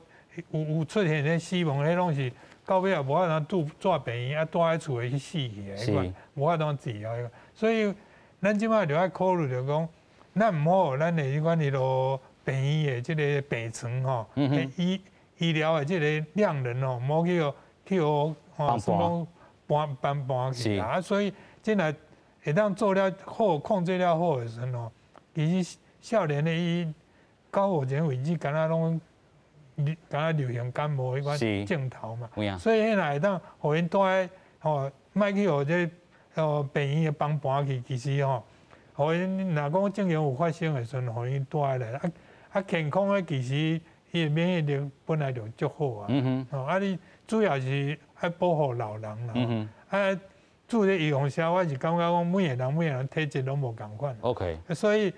有出现咧死亡，迄拢是到尾也无法度住病院，啊住喺厝里去死去的，迄款无法度治疗。所以咱即摆就要考虑着讲，咱毋好咱的迄款迄落病院的这个病床吼，医疗的这个量能哦，莫去讲搬去啊，所以真来会当做了好，控制了好的时候哦，其实少年的伊到目前为止，敢若拢流行感冒迄款症头嘛，所以迄来会当互因带吼，莫去互这病院的帮搬去，其实吼，互因若讲正常有发生的时阵，互因带来健康的其实伊的免疫力本来就足好啊，你主要是爱保护老人啦，做这预防针，我是感觉讲每个人体质拢无共款。OK。所以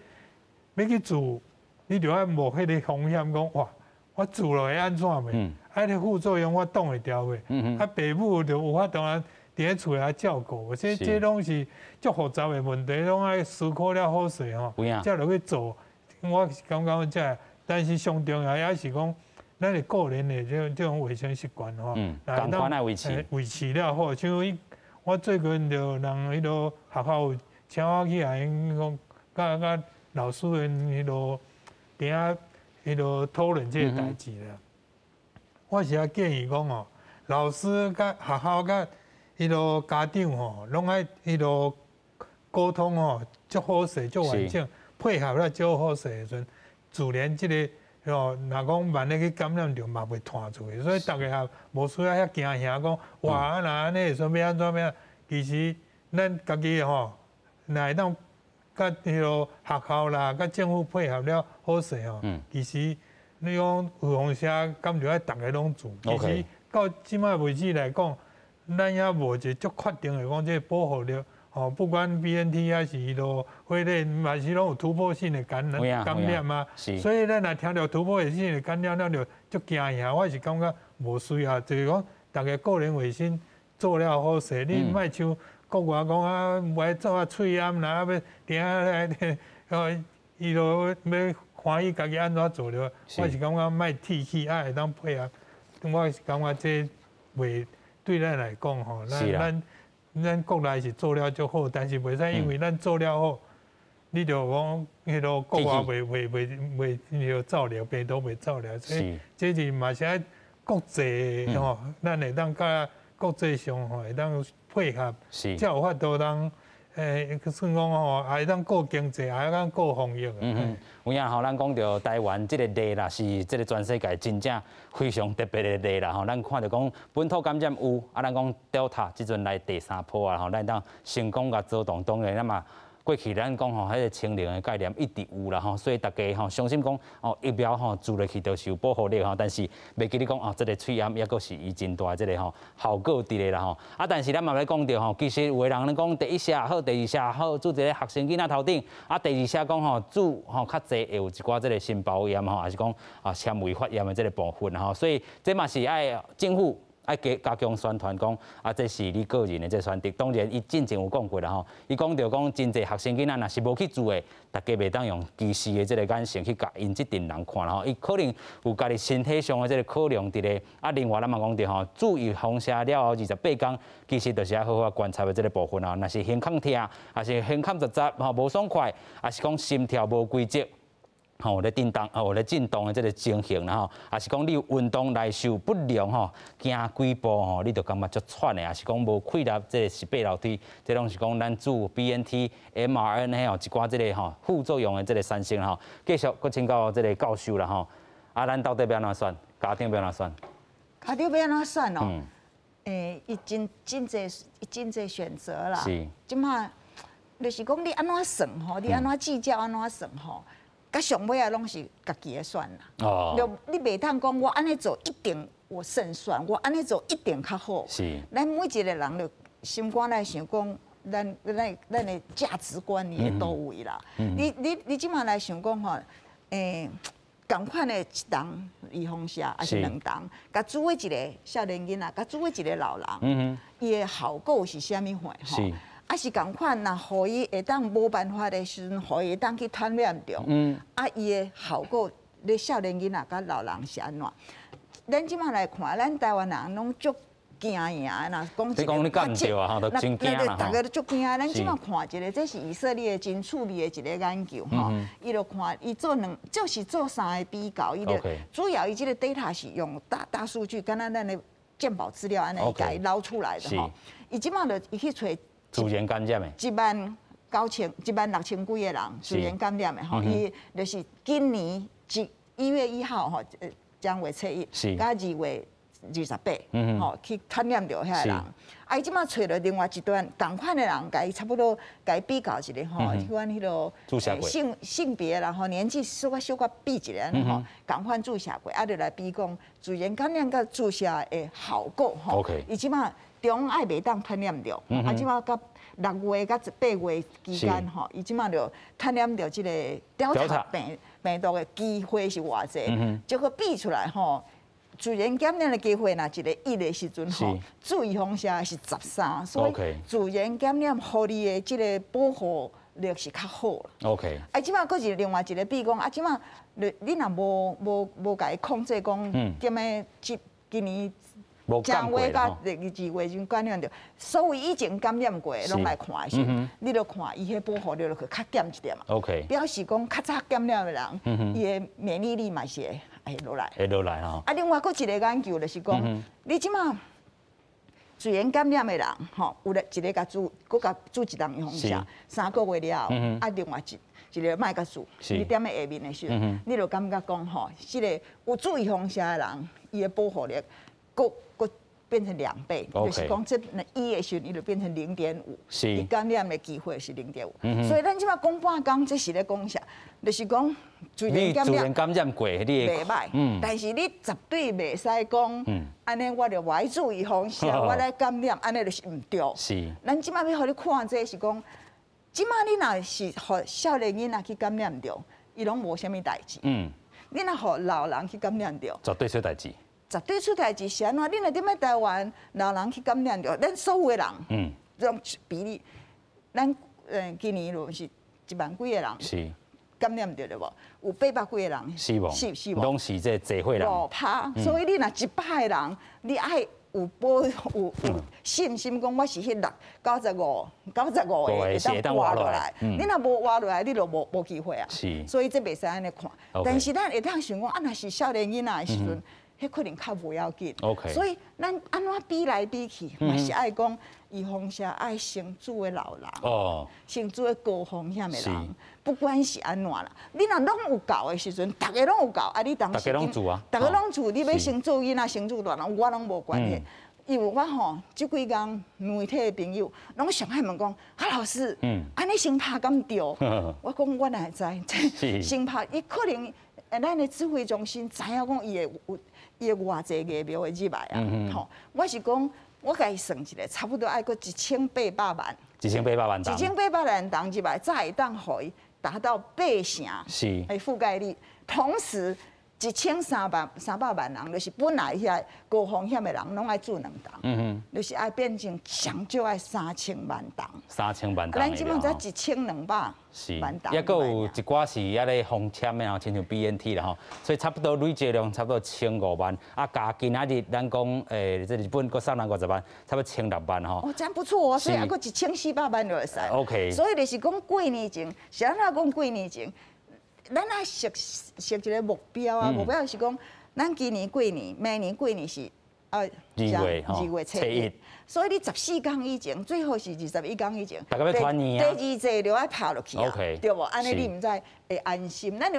要去做，你就要冒迄个风险，讲哇，我做了会安怎袂？迄个副作用我挡会掉袂？爸母就有法度啊，伫咧厝内照顾。这拢是足复杂的问题，拢爱思考了好势吼，才落去做。我是感觉这，但是上重要也是讲。咱的个人的这种卫生习惯吼，共款来维持了好。像我最近就人迄落学校请我去来讲，甲老师因迄落底下迄落讨论这个代志啦。我是建议讲哦，老师甲学校甲迄落家长吼，拢爱迄落沟通吼，足好势，足完整，配合了足好势的时阵，自然这个。若讲万一去感染着，嘛袂传出去，所以大家也无需要遐惊吓，讲哇，那安尼说要安怎样？其实咱家己吼，若会当甲迄落学校啦，甲政府配合了好势吼，其实你讲预防针，敢就爱大家拢做。其实到即摆为止来讲，咱也无一个足确定的讲，这个保护力。哦，不管 BNT 还是迄落辉瑞，嘛是拢有突破性的感染啊。所以咱若听到突破性的感染，咱就足惊吓。我是感觉无需要，就是讲大家个人卫生做了好势，你莫像国外讲啊，要做啊喙炎啦，要定来，伊落要欢喜家己安怎做了。我是感觉莫提起，会当配合。我是感觉这袂对咱来讲吼，咱国内是做了足好，但是袂使因为咱做了好，你就讲迄落国外袂迄落照料，病毒袂照料，所以这是嘛是爱国际吼，咱会当甲国际上吼会当配合，才有法度当算讲吼，也会当顾经济，也会当顾防疫。有影吼，咱讲到台湾这个例啦，是这个全世界真正非常特别的例啦吼。咱看到讲本土感染有，咱讲 Delta 即阵来第3波啊吼，咱当成功甲做动，当然咱嘛。过去咱讲吼，迄个清零的概念一直有啦吼，所以大家吼相信讲哦疫苗吼做落去就是有保护力吼，但是袂记你讲哦，这个喙炎也阁是伊真大这个吼效果伫咧啦吼。但是咱嘛要讲到吼，其实有的人咧讲第一下好，第二下好，做一个学生囡仔头顶，第二下讲吼做吼较济会有一寡这个心包炎吼，还是讲纤维发炎的这个部分吼，所以这嘛是爱政府。爱加强宣传讲这是你个人的这选择。当然，伊之前有讲过啦吼，伊讲到讲真侪学生囡仔若是无去做的，大家袂当用歧视的这个眼神去甲因这群人看啦吼。伊可能有家己身体上的这个考量伫咧。另外咱嘛讲到吼，注意放射了后28天，其实就是要好好观察的这个部分啊。若是胸腔痛，还是胸腔杂杂吼无爽快，还是讲心跳无规则。吼，咧震动，咧震动的这个情形啦吼，也是讲你有运动来受不良吼，行几步吼，你就感觉足喘的，也是讲无气力，这个是爬楼梯，这拢是讲咱做 BNT、mRNA 吼一寡这个吼副作用的这个产生吼。继续搁请教这个教授啦吼，咱到底要安怎选？家庭要安怎选？家庭要安怎选哦？伊真侪选择啦。是。即马就是讲你安怎算吼，你安怎计较安怎算吼。甲上尾啊，拢是家己的选啦。哦。你袂当讲我安尼做一定我胜算，我安尼做一定较好。是。咱每一个人就心肝来想讲，咱的价值观伫倒位啦。你即马来想讲吼，同款的一档预防针，还是两档，甲煮为一个少年囡仔，甲煮为一个老人，伊的效果是虾米货吼？啊是共款，若互伊会当无办法的时阵，互伊会当去传染着。伊的效果，咧少年囡仔甲老人是安怎？咱即马来看，咱台湾人拢足惊呀，那讲你讲你干唔对啊，吼，都真惊啦，大家都足惊。咱即马看一个，这是以色列真趣味的一个研究吼，伊就看伊做就是做3个比较，伊就主要伊这个 data 是用大数据，敢若咱的健保资料安尼给捞出来的吼。伊即马就伊去找自然感染的16000几个人自然感染的吼，伊就是今年1月1号吼，将为测1，甲2月28，吼去感染着遐个人。啊，伊即马找了另外一段同款的人，甲伊差不多甲伊比较一个吼，阮迄落性别啦吼，年纪小可比一个吼，同款注射过，啊，就来比讲自然感染甲注射的效果吼。伊即马中爱袂当感染着，啊，即马甲6月甲8月期间吼，伊即马就感染着即个Delta病毒的机会是偌济，结果比出来吼。自然感染的机会，若一个1的时阵吼，注意方式是13，所以自然感染互你的即个保护力是较好啦。OK。啊，即马佫是另外一个比讲，啊，即马你若无甲伊控制讲，踮诶今年正月甲2月就感染着，所有已经感染过拢来看的时，你著看伊迄保护力就较减一点嘛。OK。表示讲较早感染的人，伊的免疫力嘛是会落来。会落来吼。啊，另外佫一个研究就是讲，你即马自然感染的人，吼，有一个甲注一档预防针，3个月了后，啊，另外一个卖甲注，你点诶下面的时阵，你就感觉讲吼，即个有注预防针的人，伊的保护力佫变成2倍，就是讲这1的时阵，伊就变成0.5，伊感染的机会是0.5。所以咱即马讲半工，这是咧讲啥？就是讲自然感染过，你袂歹，但是你绝对袂使讲，安尼我就歪注预防针，我来感染，安尼就是毋对。是，咱即马要互你看，这是讲，即马你若是互少年囡仔去感染着，伊拢无啥物代志。你若互老人去感染着，绝对出代志。绝对出代志是安怎？你若踮咧台湾，老人去感染着，咱所有的人，这种比例，咱今年就是1万几个人是感染着对无？有800几个人死亡，拢是这侪会人5%。所以你若100个人，你爱有信心讲我是迄95个会当活落来。你若无活落来，你就无机会啊。所以这袂使安尼看。但是咱会当想讲，啊，若是少年囡仔的时阵。迄可能较无要紧，所以咱安怎比来比去，嘛是爱讲预防针爱先做的老人，先做的高风险的人，不管是安怎啦，你若拢有够的时阵，大家拢有够，啊，你当时大家拢做，你要先做囡仔，先做大人，我拢无关系。因为我吼，即几工媒体的朋友，拢上海问讲，老师，安尼先拍敢对？我讲我哪会知？先拍，伊可能咱的指挥中心知影讲伊会偌济疫苗会入来啊！吼，我是讲，我甲伊算一个，差不多爱个1800万。1800万人。1800万人入来，才会当互伊达到8成的覆盖率，同时。1300万人，就是本来遐高风险的人，拢爱做2档，就是爱变成上少爱3000万档。3000万档。咱即满才1200万档。也佫有一寡是也咧封签的吼，亲像 BNT 啦吼，所以差不多累积量差不多1500万，啊加今仔日咱讲这日本佫350万，差不多1600万吼。哦，真不错哦，所以还佫1400万就会使。OK。所以就是讲过年前，是安怎讲过年前？咱爱设一个目标啊，目标是讲，咱今年过年，明年过年是2月初1，所以你14天以前，最好是21天以前。大家要团圆啊。第2季就要拍落去啊，对无？安尼你毋知会安心。咱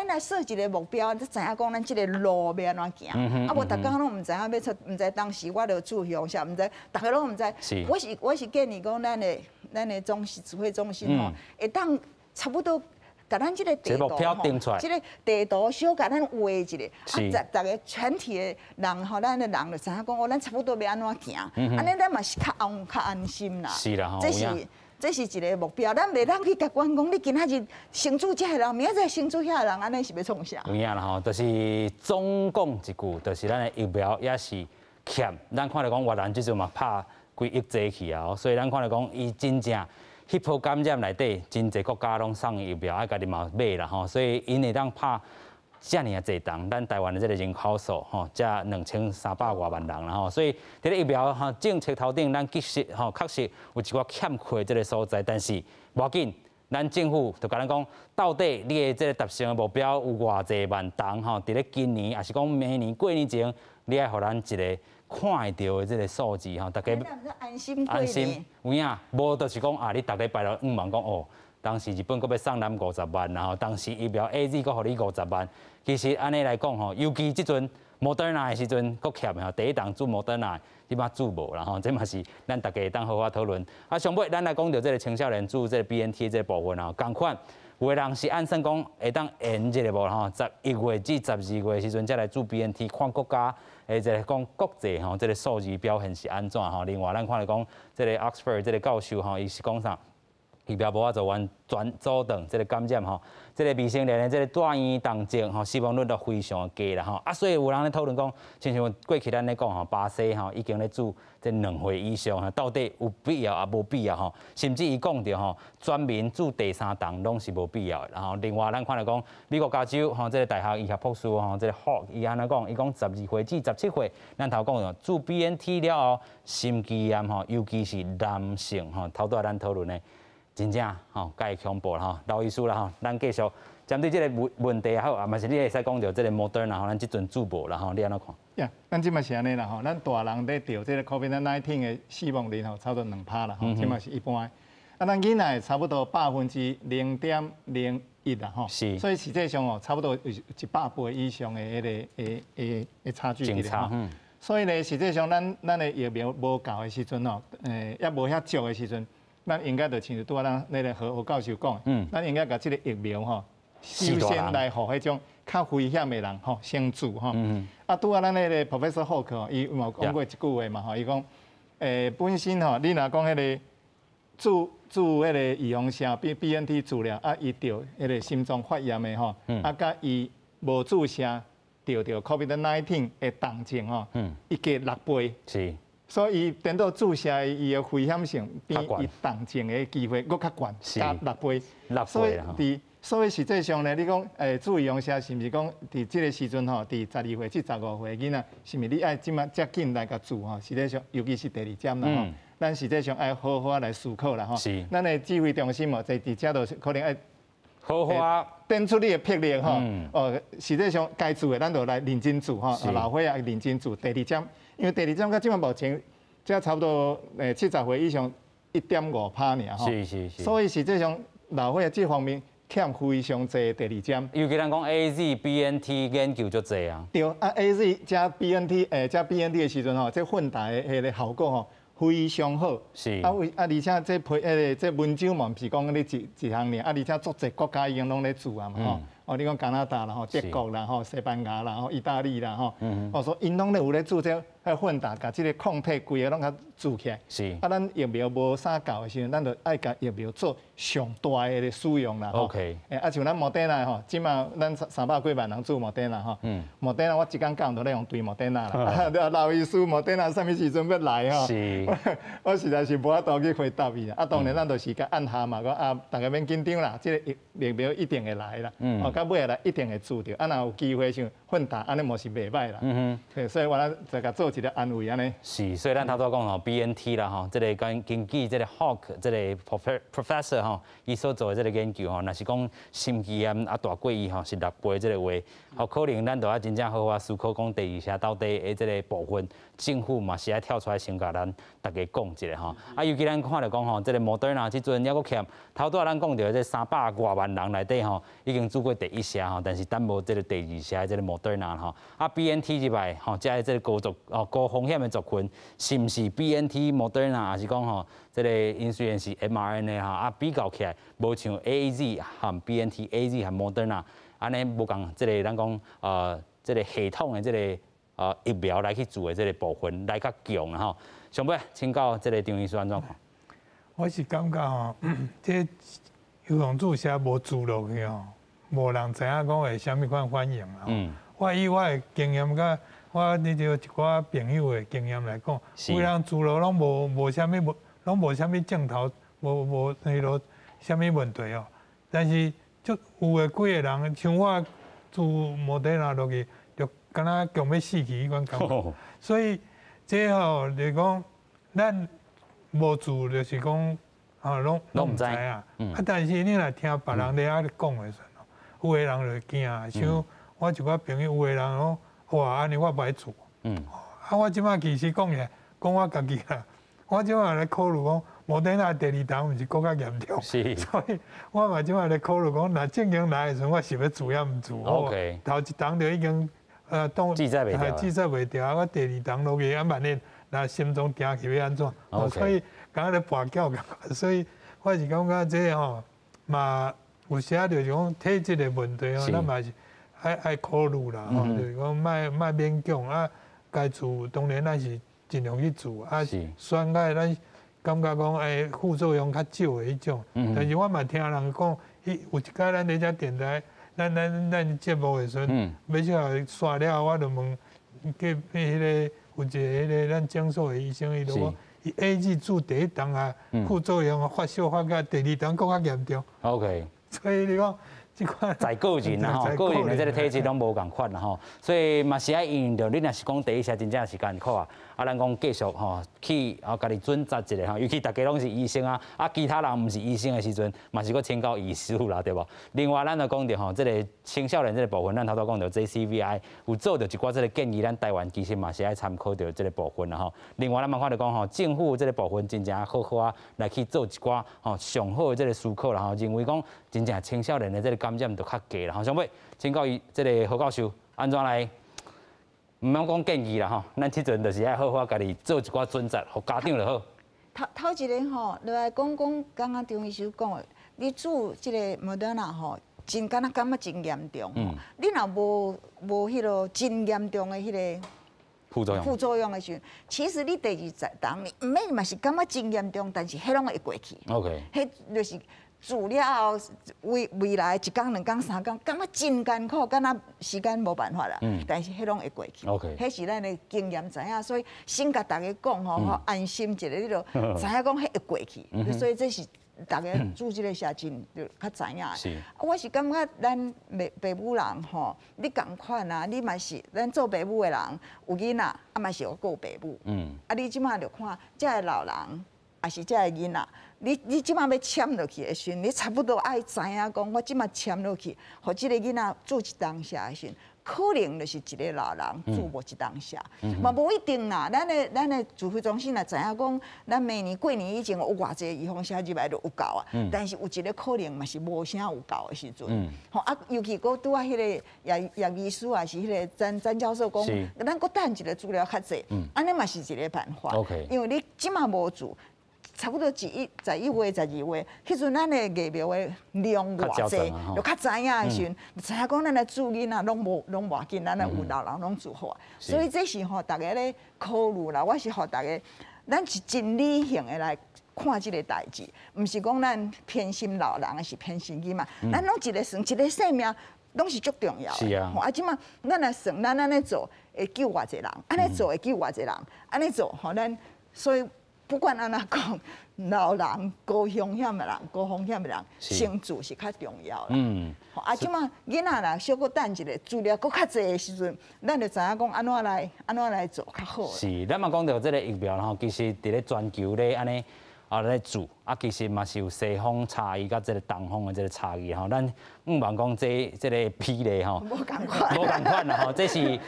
来设一个目标，知影讲咱即个路要安怎行。啊，无逐工拢毋知影要出，毋知当时我著注意向啥，毋知逐个拢毋知。我是建议讲，咱的指挥中心吼，会当差不多。甲咱即个地图吼，即个地图小甲咱画一个，大家全体的人吼，咱的人就知影讲，咱差不多要安怎行，安尼咱嘛是较安心啦。是啦吼，这是一个目标，咱袂当去甲管讲，你今仔日先做这个人，明仔载先做遐个人，安尼是要创啥？有影啦吼，就是总讲一句，就是咱的疫苗也是欠，咱看来讲越南即阵嘛拍规疫济去啊，所以咱看来讲，伊真正。迄波感染内底，真侪国家拢送疫苗，啊，家己嘛买啦吼，所以因会当拍遮尔啊侪人，咱台湾的这个人口数吼，才2300多万人啦吼，所以伫咧疫苗吼政策头顶，咱确实有一寡欠缺这个所在，但是无要紧，咱政府就甲咱讲，到底你的这个达成的目标有偌济万人吼，伫咧今年，也是讲明年过年前，你爱互咱一个看会到的这个数字吼，大家安心过安心年。有影，无就是讲啊，你逐礼拜都问讲哦。当时日本阁要送咱50万，然后当时疫苗 AZ 阁互你50万。其实安尼来讲吼，尤其即阵Moderna 的时阵阁欠吼，第一档做 Moderna， 即摆做无啦吼，这嘛是咱大家会当好好讨论。啊，上尾咱来讲到这个青少年做这个 BNT 这个部分啊，共款有的人是按算讲会当延这个无吼，11月至12月的时阵才来做 BNT， 看国家诶，即个讲国际吼，这个数字表现是安怎吼？另外咱看来讲，这个 Oxford 这个教授吼，伊是讲啥？疫苗无法做完全阻断这个感染吼，这个未成年的这个住院重症吼，死亡率都非常低啦吼。啊，所以有人咧讨论讲，亲像过去咱咧讲吼，巴西吼已经咧做这2岁以上吼，到底有必要啊无必要吼？甚至伊讲着吼，全民做第3档拢是无必要的。然后另外咱看来讲，美国加州吼，这个大学医学博士吼，这个 Hawk 伊安尼讲，伊讲12岁至17岁，咱头讲着做 BNT 了后，心肌炎吼，尤其是男性吼，头拄仔咱讨论的。真正吼，介恐怖啦吼，刘医师啦吼，咱继续针对这个问题也好，啊，嘛是你会使讲到这个 Moderna 吼，咱即阵做无啦吼，你安怎看？呀，咱即嘛是安尼啦吼，咱大人咧得这个 COVID-19 的死亡率吼，差不多2%啦吼，即嘛是一般。啊，咱囡仔差不多0.01%啦吼，是，所以实际上哦，差不多有100倍以上的迄个差距伫咧吼。所以呢，实际上咱的疫苗无够的时阵吼，也无遐足的时阵。咱应该就像拄仔咱那个何教授讲，咱应该甲即个疫苗吼，首先来互迄种较危险的人吼先做吼。啊，拄仔咱那个 Professor Hawk 吼，伊有讲过一句话嘛吼，伊讲，本身吼，你若讲迄个注迄个预防针 BNT 治疗啊，伊着迄个心脏发炎的吼，啊，甲伊无注射着 COVID-19 的重症吼，伊加6倍。是。所以，等到注射伊的危险性比伊重症的机会佫较悬，加6倍。所以实际上呢，你讲注意用下是毋是讲伫即个时阵吼，伫12岁至15岁囡仔，是毋是你爱即马遮紧来甲做吼？实际上，尤其是第2针啦吼，咱实际上爱好好来思考啦吼。是。咱的指挥中心哦，在伫遮度可能爱好好展出你的魄力吼。实际上该做的咱就来认真做吼，老伙仔认真做第2针。因为第2针到即马目前，只差不多70岁以上1.5%尔吼。是。所以实际上老伙仔这方面欠非常侪第2针。尤其咱讲 AZ、BNT 研究足侪啊。对啊 ，AZ 加 BNT 加 BNT 的时阵吼，这混打的迄个效果吼非常好。是。而且这温州嘛，毋是讲你一项尔，而且足侪国家已经拢咧做啊嘛吼。你讲加拿大啦吼，德国啦吼，西班牙啦吼，意大利啦吼，说因拢咧有咧做这混打，甲即个抗体规个拢甲做起来。是。啊，咱疫苗无啥够的时阵，咱就爱甲疫苗做上大的使用啦。OK。像咱莫德纳吼，即马咱300几万人做莫德纳吼。莫德纳我一工讲都咧用对莫德纳啦。刘医师，莫德纳啥物时阵要来吼？是。我实在是无法度去回答伊啦。啊，当然咱就是甲按下嘛，讲啊，大家免紧张啦，即个疫苗一定会来啦。到尾来一定会做着，啊，若有机会像混打，安尼嘛是袂歹啦。所以我咱再甲做一个安慰安尼。是，所以咱头拄讲吼 BNT 啦吼，即个根据即个 Hawk 即个 Professor 吼，伊所做的即个研究吼，若是讲心肌炎啊大过伊吼是6倍即个话，好可能咱就要真正好好思考讲第2下到底的即个部分，政府嘛是爱跳出来先甲咱大家讲一下吼。啊，尤其咱看着讲吼，即个Moderna即阵抑佫欠，头拄仔咱讲着即300多万人内底吼，已经做过第1下吼，但是等无即个第2下即个Moderna吼，啊 BNT 之外吼，即个即个高风险的族群，是毋是 BNT、Moderna， 还是讲吼，即个因虽然是 mRNA 吼，啊比较起来，无像 AZ 和 BNT、AZ 和 Moderna， 安尼无共即个咱讲即个系统的即个疫苗来去做的即个部分来较强啦吼。上尾请教即个张医师安怎看？我是感觉吼，这预防注射无做落去吼，无人知影讲会啥物款反应啦。我以我的经验甲我你就一寡朋友的经验来讲，有人做落拢无啥物，拢无啥物镜头，无迄落啥物问题哦。但是足有的几个人，像我注莫德纳落去，就敢若强要死去迄款感觉。所以这吼就是讲，咱无做就是讲，拢唔知啊。但是你若听别人咧遐讲的时候，有个人就惊，像我一寡朋友，有个人讲，哇，安尼我袂做。我即摆其实讲起来，讲我家己啦，我即摆咧考虑讲。莫德纳第二档毋是更加严重，所以我嘛即摆咧考虑讲，若正经来的时候，我是要做也毋做。OK。头一档就已经记载袂掉，记载袂掉。我第二档落去，万一若心中定起要安怎？所以刚刚咧跋筊感觉，所以我是感觉这吼嘛有时啊就是讲体质的问题吼，咱嘛是爱考虑啦，就是讲莫勉强啊，该做当然咱是尽量去做啊，选个咱。感觉讲副作用较少的迄种，但是我嘛听人讲，有一摆咱伫遮电台，咱节目的时阵，要是刷了，我就问，迄个有一个迄个咱诊所的医生，伊就讲，伊 A G 注第一档啊，副作用发烧发到第二档更较严重。OK。所以你讲。在个人啦吼，个人的这个体质拢无共款啦吼，所以嘛是爱用着。你若是讲第一下真正是艰苦啊，咱讲继续吼去家己准责一下吼，尤其大家拢是医生啊，其他人毋是医生的时阵，嘛是搁请教医师啦，对无？另外咱就讲着吼，这个青少年这个部分，咱头拄讲着 JCVI 有做着一寡这个建议，咱台湾其实嘛是爱参考着这个部分啦吼。另外咱嘛看着讲吼，政府这个部分真正好好啊，来去做一寡吼上好的这个思考啦吼，认为讲真正青少年的这个感染就较低啦，吼，上尾请教伊这个何教授安怎来，唔通讲建议啦吼，咱即阵就是爱好好家己做一寡准则，互家长就好。头一个吼，落来讲，刚刚张医师讲的，你做即个莫德纳吼，真感觉真严重吼。你若无迄落真严重的迄个副作用的时候，其实你第二档你毋免嘛是感觉真严重，但是迄拢会过去。OK。迄就是。做了后，未来一天、2天、3天，感觉真艰苦，敢若时间无办法啦。但是迄拢会过去。OK。迄是咱的经验知影，所以先甲大家讲吼，安心一下，你就知影讲迄会过去。所以这是大家做这个社群就较知影。是。我是感觉咱爸母人吼，你共款啊，你嘛是咱做爸母的人，有囡仔，嘛是有顾爸母。你即马就看，这个老人。也是这个囡仔，你即马要签落去的时阵，你差不多爱知影讲，我即马签落去，互即个囡仔做一当下的时阵，可能就是一个老人做无一当下，嘛无一定啦。咱的指挥中心也知影讲，咱明年过年以前有偌济预防针入来就有够啊，但是有一个可能嘛是无啥有够的时阵，吼尤其佫拄啊迄个叶医师啊是迄个詹教授讲，咱佫等一个资料较济，安尼嘛是一个办法，因为你即马无做。差不多11月、12月，迄阵咱的疫苗的量偌济，就较知影的时阵，知影讲咱的注意呐，拢无要紧，咱的有老人拢做好啊。所以这是吼，大家咧考虑啦。我是互大家，咱是真理性的来看这个代志，毋是讲咱偏心老人，是偏心囡仔。咱拢一个算一个性命，拢是足重要的。是啊。即马咱来算，咱安尼做会救偌济人，安尼做会救偌济人，安尼做吼咱所以。不管安怎讲，老人、高风险的人、高风险的人，先做是较重要啦。即马囡仔啦，小可等一个资料搁较侪的时阵，咱就知影讲安怎来做较好。是，咱嘛讲到这个疫苗吼，其实伫咧全球咧安尼咧做，其实嘛是有西方差异甲这个东方的这个差异吼。咱毋茫讲这个比例吼，无共款，无共款啦吼，这是。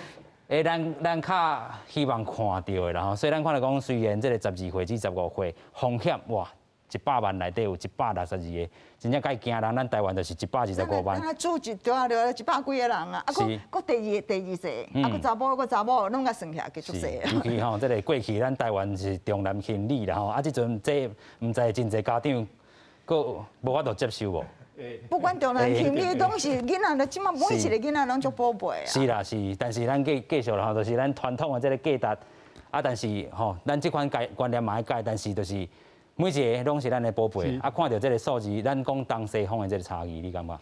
咱较希望看到的啦吼，所以咱看到讲，虽然这个12岁至15岁风险哇，100万内底有162个，真正介惊人，咱台湾就是125万。咱做一对啊，就100几个人啊，佫第二济，佫查某，拢甲算起来继续济。尤其吼，这个过去咱台湾是重男轻女啦吼，即阵这毋知真侪家长佫无法度接受无。不管重男轻女，拢是囡仔，即马每一个囡仔拢足宝贝啊。是啦，是，但是咱继续啦吼，就是咱传统的这个价值，但是吼，咱即款观念嘛爱改，但是就是每一个拢是咱的宝贝。看到这个数字，咱讲东西方的这个差异，你感觉？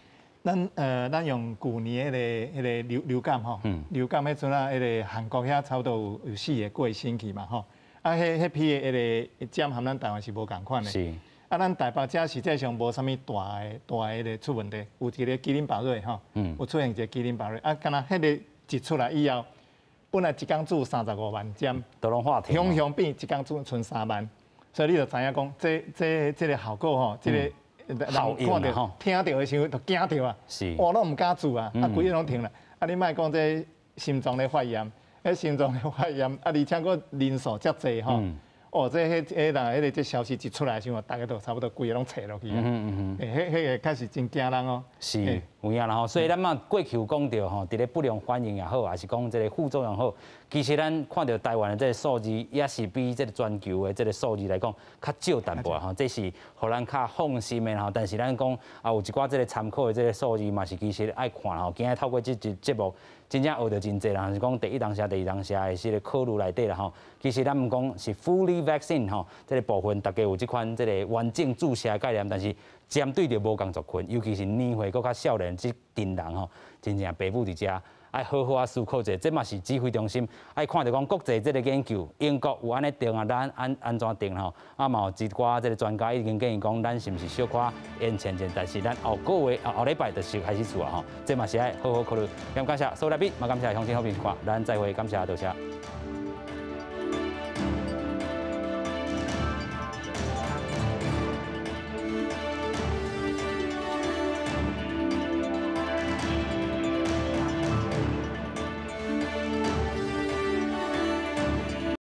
咱用去年迄个流感吼，流感迄阵啊，迄个韩国遐差不多有4个过身去嘛吼，迄批的迄个占含咱台湾是无共款的。是。啊，咱台北这实际上无啥物大的出问题，有一个基因巴瑞吼，有出现一个基因巴瑞，啊，敢若迄个一出来以后，本来一工煮35万针，都拢化停，雄变一工煮剩3万，所以你就知影讲，这个效果吼，这个人看到、听到的时候就惊到啊，哇，拢唔敢煮啊，啊，规个拢停了，啊，你莫讲这心脏的发炎，心脏的发炎，啊，而且佫人数遮济吼。哦，这人这消息一出来的时候，大家都差不多规个拢撤落去啊。迄个开始真惊人哦。是，有影啦吼。所以咱嘛过去有讲到吼，伫咧不良反应也好，还是讲这个副作用好，其实咱看到台湾的这个数字，也是比这个全球的这个数字来讲较少淡薄吼。这是互咱较放心的吼。但是咱讲啊，有一寡这个参考的这个数字嘛，是其实爱看吼。今日透过这节目。真正学到真济啦，是讲第一当下、第二当下的这个考虑内底啦吼。其实咱毋讲是 fully vaccine 吼，这个部分大家有这款这个完整注射的概念，但是针对着无共族群，尤其是年岁搁较少年这群人吼，真正爸母伫遮爱好好啊思考者，这嘛是指挥中心爱看着讲国际这个研究，英国有安尼定啊，咱安怎定吼？啊嘛有一寡这个专家已经建议讲，咱是毋是小可延前前，但是咱后礼拜就是开始做啊吼，这嘛是爱好好考虑。感谢所有来宾，嘛感谢乡亲好评看，咱再会，感谢多谢。